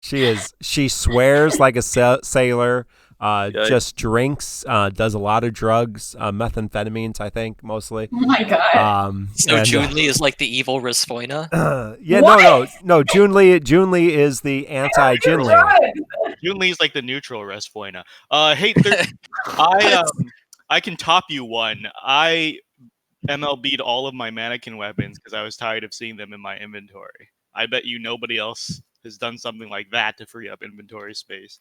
She swears like a sailor. Just drinks. Does a lot of drugs. Methamphetamines, I think, mostly. Oh my god. So June Lee is like the evil Resphoina. No. June Lee is the anti Jin Lee. June Lee's like the neutral Resphoina. Hey, I can top you one. I MLB'd all of my mannequin weapons because I was tired of seeing them in my inventory. I bet you nobody else has done something like that to free up inventory space.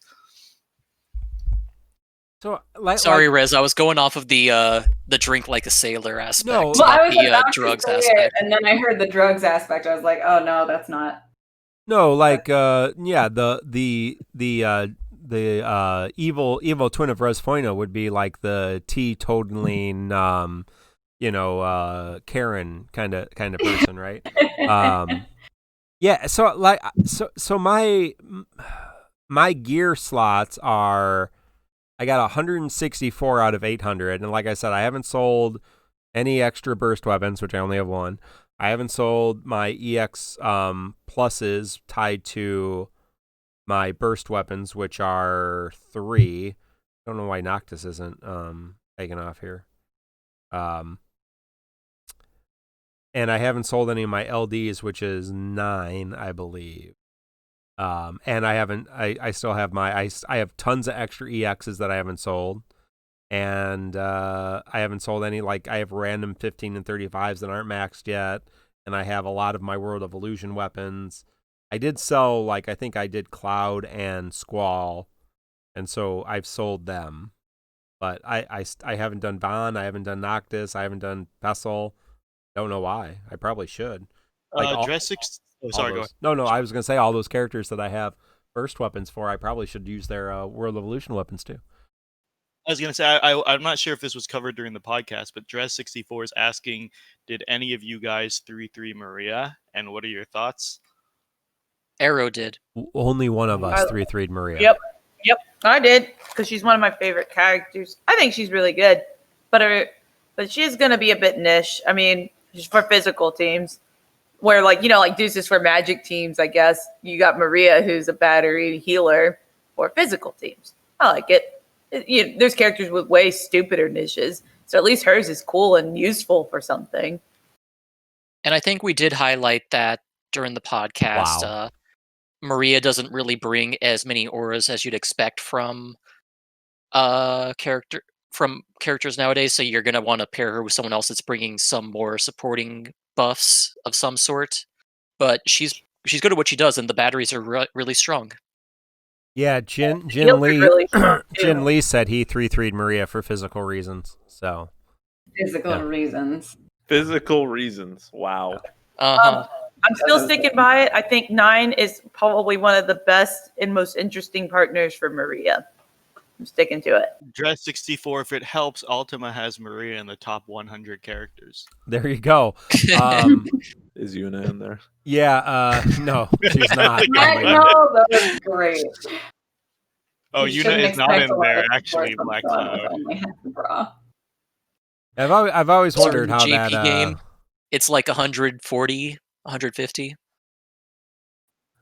So, sorry, Rez, I was going off of the drink like a sailor aspect, I was the drugs aspect. And then I heard the drugs aspect. I was like, oh no, that's not. No, the evil twin of Resphoina would be like the teetotaling, Karen kind of person, right? Yeah. So my gear slots are. I got 164 out of 800, and like I said, I haven't sold any extra burst weapons, which I only have 1. I haven't sold my EX pluses tied to my burst weapons, which are 3. I don't know why Noctis isn't taken off here. And I haven't sold any of my LDs, which is 9, I believe. And I still have I have tons of extra EXs that I haven't sold. And I haven't sold any, I have random 15 and 35s that aren't maxed yet. And I have a lot of my World of Illusion weapons. I did sell, I think I did Cloud and Squall. And so I've sold them. But I haven't done Von, I haven't done Noctis, I haven't done Vessel. Don't know why. I probably should. Oh, sorry, go ahead. No, I was going to say all those characters that I have burst weapons for, I probably should use their World of Illusion weapons too. I was going to say, I'm not sure if this was covered during the podcast, but Dress64 is asking, did any of you guys 3-3 Maria? And what are your thoughts? Arrow did. Only one of us 3-3'd Maria. Yep, I did, because she's one of my favorite characters. I think she's really good, but she's going to be a bit niche. I mean, she's for physical teams. Where Deuces for magic teams, I guess. You got Maria, who's a battery healer for physical teams. I like it. There's characters with way stupider niches, so at least hers is cool and useful for something. And I think we did highlight that during the podcast. Wow. Maria doesn't really bring as many auras as you'd expect from characters nowadays, so you're gonna want to pair her with someone else that's bringing some more supporting buffs of some sort. But she's good at what she does, and the batteries are really strong. Yeah, Jin Lee really Jin Lee said he 3-3'd Maria for physical reasons. So Physical reasons. Physical reasons. Wow. I'm still sticking by it. I think 9 is probably one of the best and most interesting partners for Maria. I'm sticking to it. Dress 64, if it helps, Ultima has Maria in the top 100 characters. there you go. Is Yuna in there? Yeah, no, she's not. No, that was great. Oh, You Yuna shouldn't is not in expect a lot there, of actually, support from Black someone with Cloud. only half a bra. I've always wondered how JP that game, it's like 140, 150.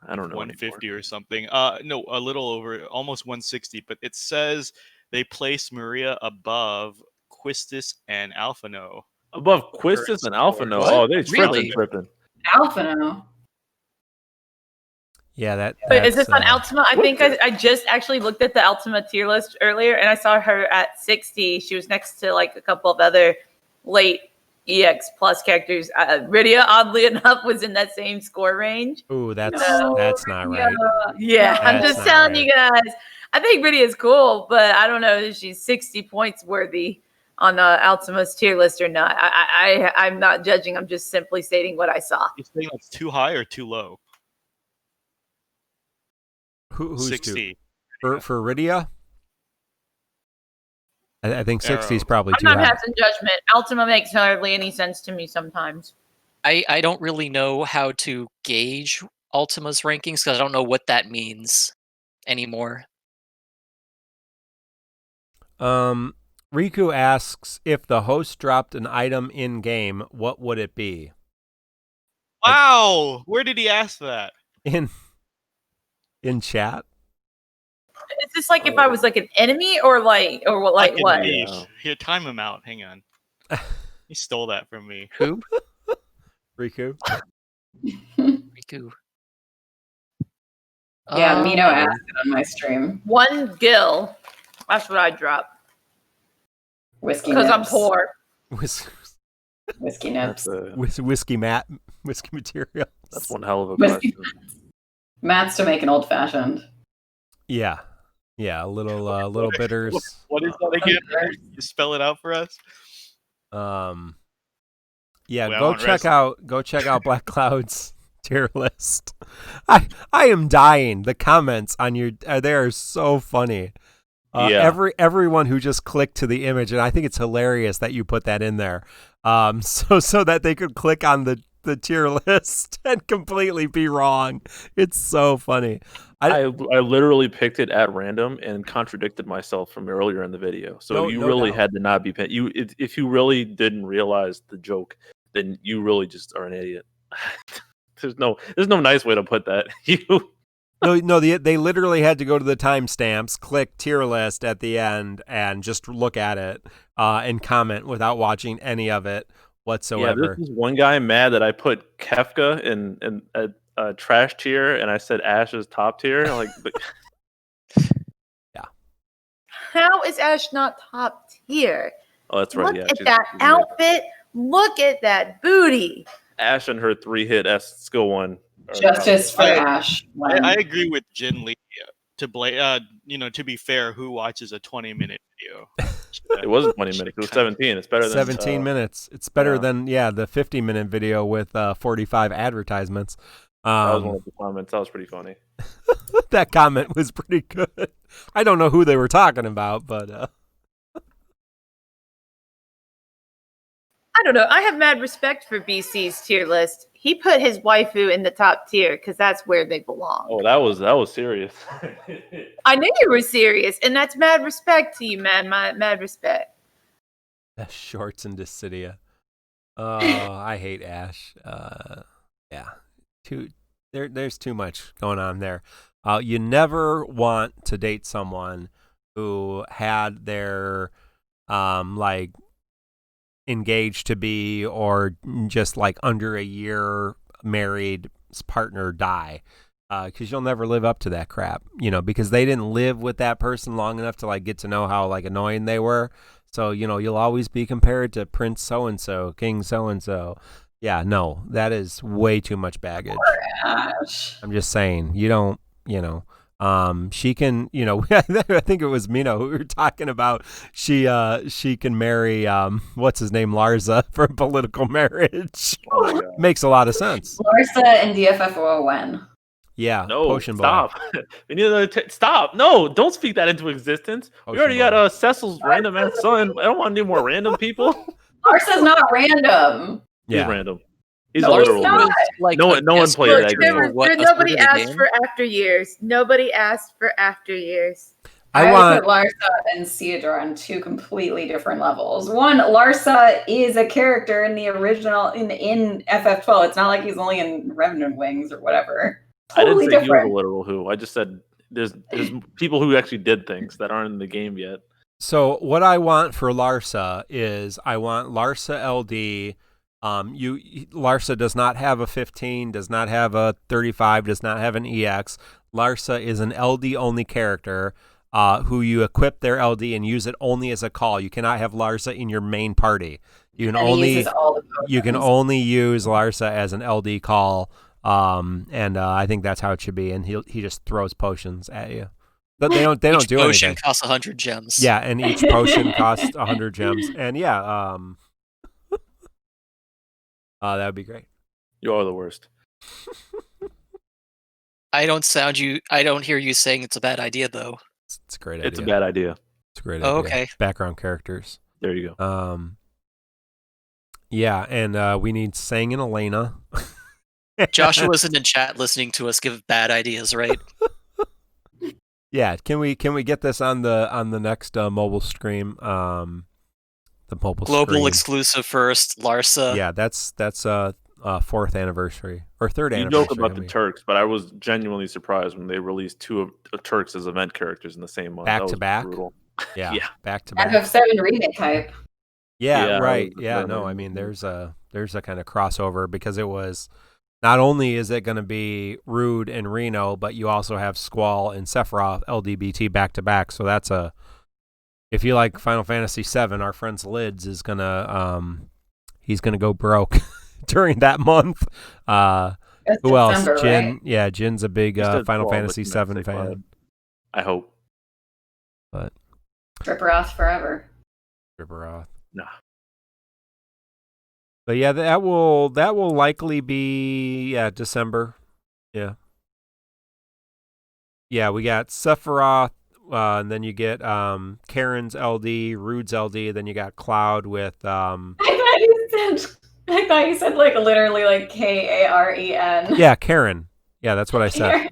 I don't know. 150 or something. No, a little over, almost 160. But it says they place Maria above Quistis and Alphino. Above Quistis and Alphino. What? Oh, they Really? tripping. Alphino. Yeah, But is this on that's, Ultima? I think I just actually looked at the Ultima tier list earlier, and I saw her at 60. She was next to like a couple of other late EX plus characters. Rydia, oddly enough, was in that same score range. Ooh, that's No, not right. Yeah, I'm That's just not telling right. you guys. I think Rydia is cool, but I don't know if she's 60 points worthy on Ultima's tier list or not. I'm not judging. I'm just simply stating what I saw. You think that's too high or too low? Who's 60. for Rydia? I think 60 is Arrow. probably I'm too not high. passing judgment. Ultima makes hardly any sense to me sometimes. I don't really know how to gauge Ultima's rankings because I don't know what that means anymore. Riku asks, if the host dropped an item in game, what would it be? Wow! Where did he ask that? In chat? Is this like if I was like an enemy or what? I can What? leave. Yeah. Here, time him out. Hang on. He stole that from me. Who? Riku? Riku. Yeah, Mino asked it on my stream. 1 gil. That's what I drop Whiskey because I'm nips. poor. Whiskey nips. Whiskey material. That's one hell of a Whiskey question. Mats to make an old fashioned. Yeah, a little bitters. What is that again? You spell it out for us? Yeah, Well, go on check out Black Cloud's tier list. I am dying. The comments on your they are so funny. Everyone who just clicked to the image, and I think it's hilarious that you put that in there. So that they could click on the tier list and completely be wrong. It's so funny. I literally picked it at random and contradicted myself from earlier in the video. So you really doubt. had to not be if you really didn't realize the joke, then you really just are an idiot. There's no nice way to put that. No, they literally had to go to the timestamps, click tier list at the end, and just look at it and comment without watching any of it whatsoever. Yeah, this is one guy mad that I put Kefka in a trash tier and I said Ash's top tier. Like, yeah. How is Ash not top tier? Oh, that's right. Look Yeah, at that outfit. Look at that booty. Ash and her 3-hit S skill 1. Justice for Ash. I agree with Jin Lee. To be fair, who watches a 20-minute video? It wasn't 20 minutes. It was 17. It's better than 17 minutes. It's better than the 50-minute video with 45 advertisements. That was one of the comments. That was pretty funny. That comment was pretty good. I don't know who they were talking about, but I don't know. I have mad respect for BC's tier list. He put his waifu in the top tier because that's where they belong. Oh, that was serious. I knew you were serious, and that's mad respect to you, man. Mad respect. Best shorts in Dissidia. Oh, I hate Ash. Yeah, there's too much going on there. You never want to date someone who had their like engaged to be or just like under a year married partner die. Because you'll never live up to that crap, because they didn't live with that person long enough to like get to know how like annoying they were. So, you'll always be compared to Prince so-and-so, King so-and-so. Yeah, no, that is way too much baggage. Gosh. I'm just saying, you don't, she can, I think it was Mino who we were talking about. She can marry, what's his name, Larsa for political marriage. Oh, makes a lot of sense. Larsa and DFFOO when? Yeah, no, Potion stop. Boy. We need another stop. No, don't speak that into existence. Potion we already Boy. got Cecil's random ass son. I don't want any more random people. Larsa's not random. He's Yeah. random. He's No, literal. he's not. Like No one played Look, that game. nobody asked for after years. Nobody asked for after years. I would put Larsa and Theodore on two completely different levels. One, Larsa is a character in the original in FF12. It's not like he's only in Revenant Wings or whatever. Totally I didn't say different. he was a literal who. I just said there's people who actually did things that aren't in the game yet. So what I want for Larsa is I want Larsa LD. Larsa does not have a 15, does not have a 35, does not have an EX. Larsa is an LD only character who you equip their LD and use it only as a call. You cannot have Larsa in your main party. You can only use Larsa as an LD call. And I think that's how it should be. And he just throws potions at you. But they don't do anything. Each potion costs 100 gems. Yeah, and each potion costs 100 gems. And yeah, that would be great. You are the worst. I don't hear you saying it's a bad idea though. It's a great idea. It's a bad idea. It's a great idea. Oh, okay. Background characters. There you go. Yeah, and we need Sang and Elena. Joshua's in the chat listening to us give bad ideas, right? Yeah, can we get this on the next mobile stream? The mobile global stream. Exclusive first, Larsa. Yeah, that's 4th anniversary or 3rd anniversary. You joke about the Turks, but I was genuinely surprised when they released 2 of Turks as event characters in the same month. Back to back. Brutal. Yeah, yeah, back to back. FF7 remake type. Yeah, right. Yeah, no, I mean there's a kind of crossover because it was not only is it going to be Rude and Reno, but you also have Squall and Sephiroth LDBT back to back. So that's if you like Final Fantasy VII, our friend's Lids is he's gonna go broke during that month. Who else? Jin. Right? Yeah, Jin's a big Final Fantasy VII fan. I hope. But Ripperoth forever. Ripperoth. Nah. But yeah, that will likely be December. Yeah. Yeah, we got Sephiroth, and then you get Karen's LD, Rude's LD, then you got Cloud with I thought you said like literally like Karen. Yeah, Karen. Yeah, that's what I said.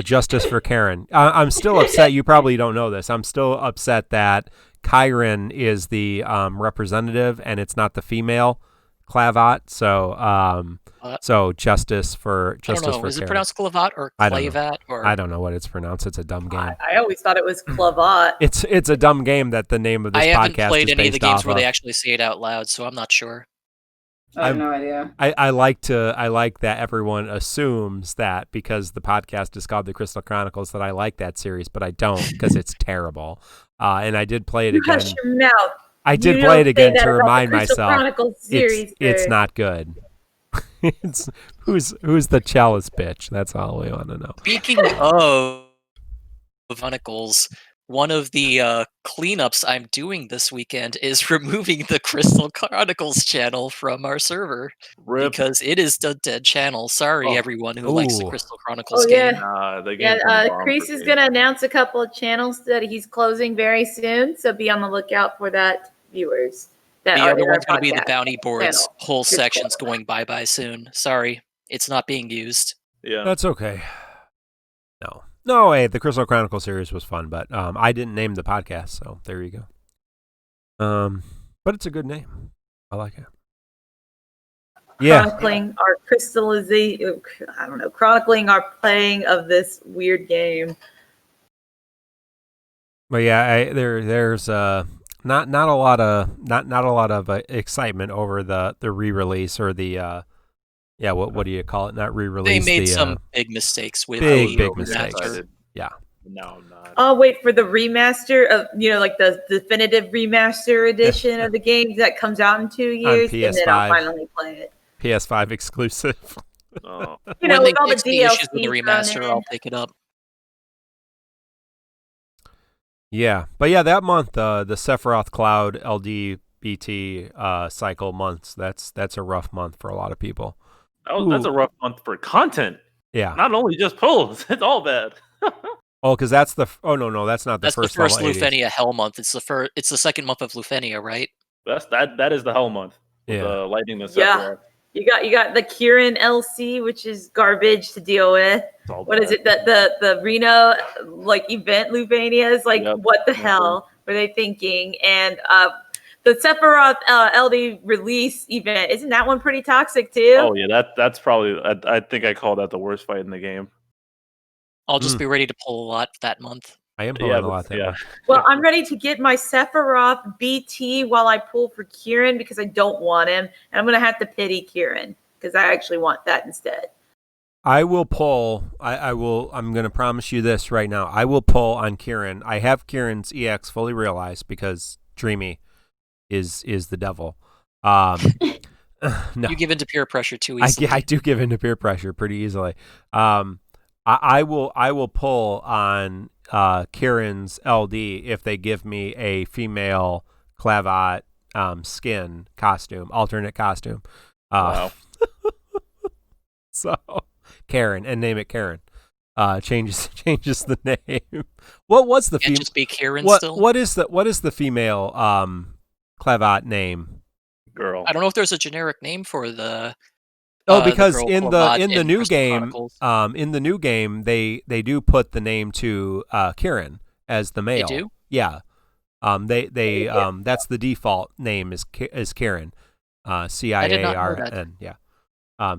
Justice for Karen. I'm still upset. You probably don't know this. I'm still upset that Kyren is the representative and it's not the female Clavat. So justice for Karen. Is it pronounced Clavat or Clavat? I don't know what it's pronounced. It's a dumb game. I always thought it was Clavat. It's a dumb game that the name of this podcast is based off of. I haven't played any of the games where they actually say it out loud, so I'm not sure. I have no idea. I like that everyone assumes that because the podcast is called The Crystal Chronicles that I like that series, but I don't because it's terrible. And I did play it again. Hush your mouth. I did play it again to remind myself it's not good. It's who's the chalice bitch? That's all we want to know. Speaking of Chronicles, one of the cleanups I'm doing this weekend is removing the Crystal Chronicles channel from our server because it is the dead channel. Sorry, everyone who likes the Crystal Chronicles game. Kriese is going to announce a couple of channels that he's closing very soon, so be on the lookout for that, viewers. The other one's going to be the bounty boards. Whole section's going bye-bye soon. Sorry, it's not being used. Yeah, that's okay. No, hey, the Crystal Chronicles series was fun, but I didn't name the podcast, so there you go. But it's a good name. I like it. Yeah. Chronicling our chronicling our playing of this weird game. But yeah, there's not a lot of excitement over the re-release or the what do you call it? Not re-release. They made some big mistakes with big mistakes. Yeah. No, I'm not. I'll wait for the remaster of like the definitive remaster edition of the game that comes out in 2 years, and then I'll finally play it. PS5 exclusive. Oh. When they with all fix the the issues DLC with the remaster, I'll pick it up. Yeah, but yeah, that month, the Sephiroth Cloud LDBT cycle months. That's a rough month for a lot of people. That's a rough month for content. Yeah, not only just pulls; it's all bad. Oh, because that's the. Oh no, that's not the first. That's the first Lunfenia Hell month. It's the second month of Lunfenia, right? That is the Hell month. Yeah, the lightning. The yeah. You got the Kieran LC, which is garbage to deal with. What is it? The Reno event Lunfenia is what the hell were they thinking? And the Sephiroth LD release event, isn't that one pretty toxic too? Oh yeah, that's probably. I think I call that the worst fight in the game. I'll just be ready to pull a lot that month. I am pulling a lot that month. Well, I'm ready to get my Sephiroth BT while I pull for Kieran because I don't want him. And I'm going to have to pity Kieran because I actually want that instead. I will pull. I'm going to promise you this right now. I will pull on Kieran. I have Kieran's EX fully realized because Dreamy is the devil. No. You give into peer pressure too easily. I do give into peer pressure pretty easily. I will pull on Kieran's LD if they give me a female Clavat skin costume, alternate costume. Wow. So Karen, and name it Karen. Changes the name. What was the female? Just be Karen still. What is the female Clavat name? Girl. I don't know if there's a generic name for the. Because in the new game, in the new game, they do put the name to Kieran as the male. They do? Yeah. That's the default name is Kieran. CIARN. Yeah.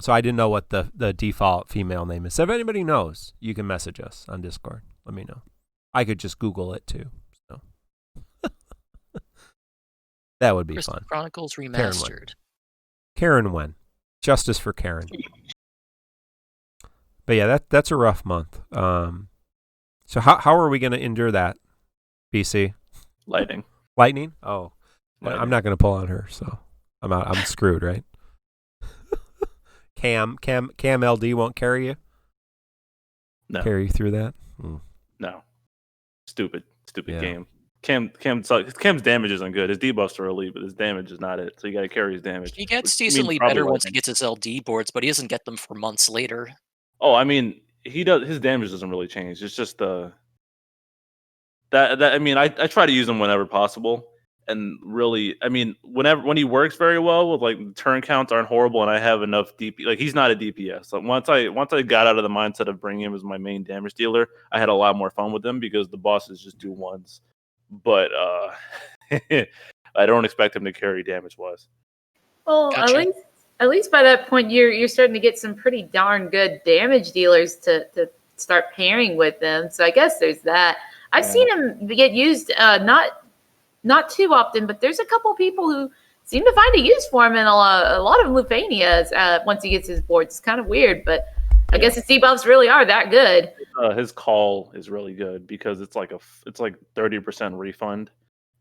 So I didn't know what the default female name is. So if anybody knows, you can message us on Discord. Let me know. I could just Google it too. So that would be fun. Chronicles remastered. Karen win. Justice for Karen. But yeah, that's a rough month. So how are we going to endure that, BC? Lightning? Oh, lightning. I'm not going to pull on her, so I'm out. I'm screwed, right? Cam LD won't carry you. No. Carry you through that. No. Stupid game. Cam's damage isn't good. His debuffs are elite, but his damage is not it. So you got to carry his damage. He gets decently better once he gets his LD boards, but he doesn't get them for months later. Oh, I mean, he does. His damage doesn't really change. It's just I try to use him whenever possible, and really, I mean, when he works very well with turn counts aren't horrible, and I have enough DP. He's not a DPS. Once I got out of the mindset of bringing him as my main damage dealer, I had a lot more fun with him because the bosses just do ones. But I don't expect him to carry damage-wise. Well, gotcha. At least by that point, you're starting to get some pretty darn good damage dealers to start pairing with them. So I guess there's that. I've seen him get used not too often, but there's a couple people who seem to find a use for him in a lot of Lunfenias once he gets his boards. It's kind of weird, but I guess his debuffs really are that good. His call is really good because it's like 30% refund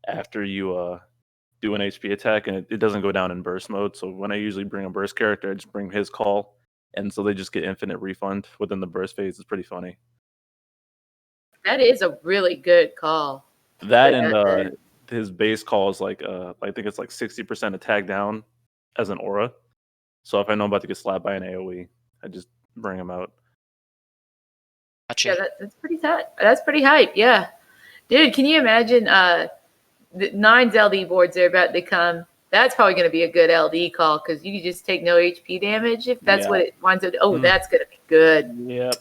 after you do an HP attack, and it doesn't go down in burst mode. So when I usually bring a burst character, I just bring his call, and so they just get infinite refund within the burst phase. It's pretty funny. That is a really good call. That and his base call is I think it's 60% attack down as an aura. So if I know I'm about to get slapped by an AoE, I just bring him out. Gotcha. Yeah, that's pretty tight. That's pretty hype. Yeah, dude, can you imagine the 9's LD boards are about to come? That's probably going to be a good LD call because you can just take no HP damage if that's what it winds up. Oh, that's going to be good. Yep.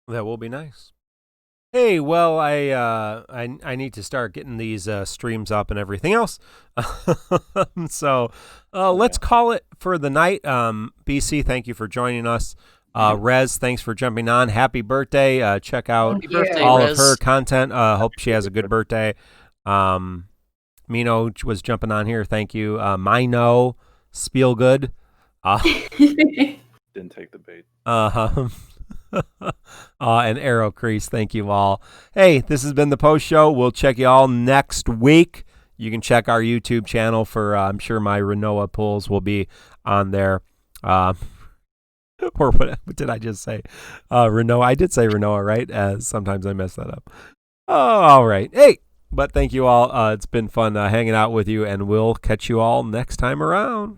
That will be nice. Hey, well, I need to start getting these streams up and everything else. So let's call it for the night. BC, thank you for joining us. Rez, thanks for jumping on. Happy birthday. Check out birthday, all Rez. of her content. Hope she has a good birthday. Mino was jumping on here. Thank you. Mino, Spielgood. Didn't take the bait. And Arrow Kriese, thank you all. Hey, this has been the post show. We'll check you all next week. You can check our YouTube channel for, I'm sure my Renoa pulls will be on there. Or what did I just say? Renoa. I did say Renoa, right? Sometimes I mess that up. Oh, all right. Hey, but thank you all. It's been fun hanging out with you, and we'll catch you all next time around.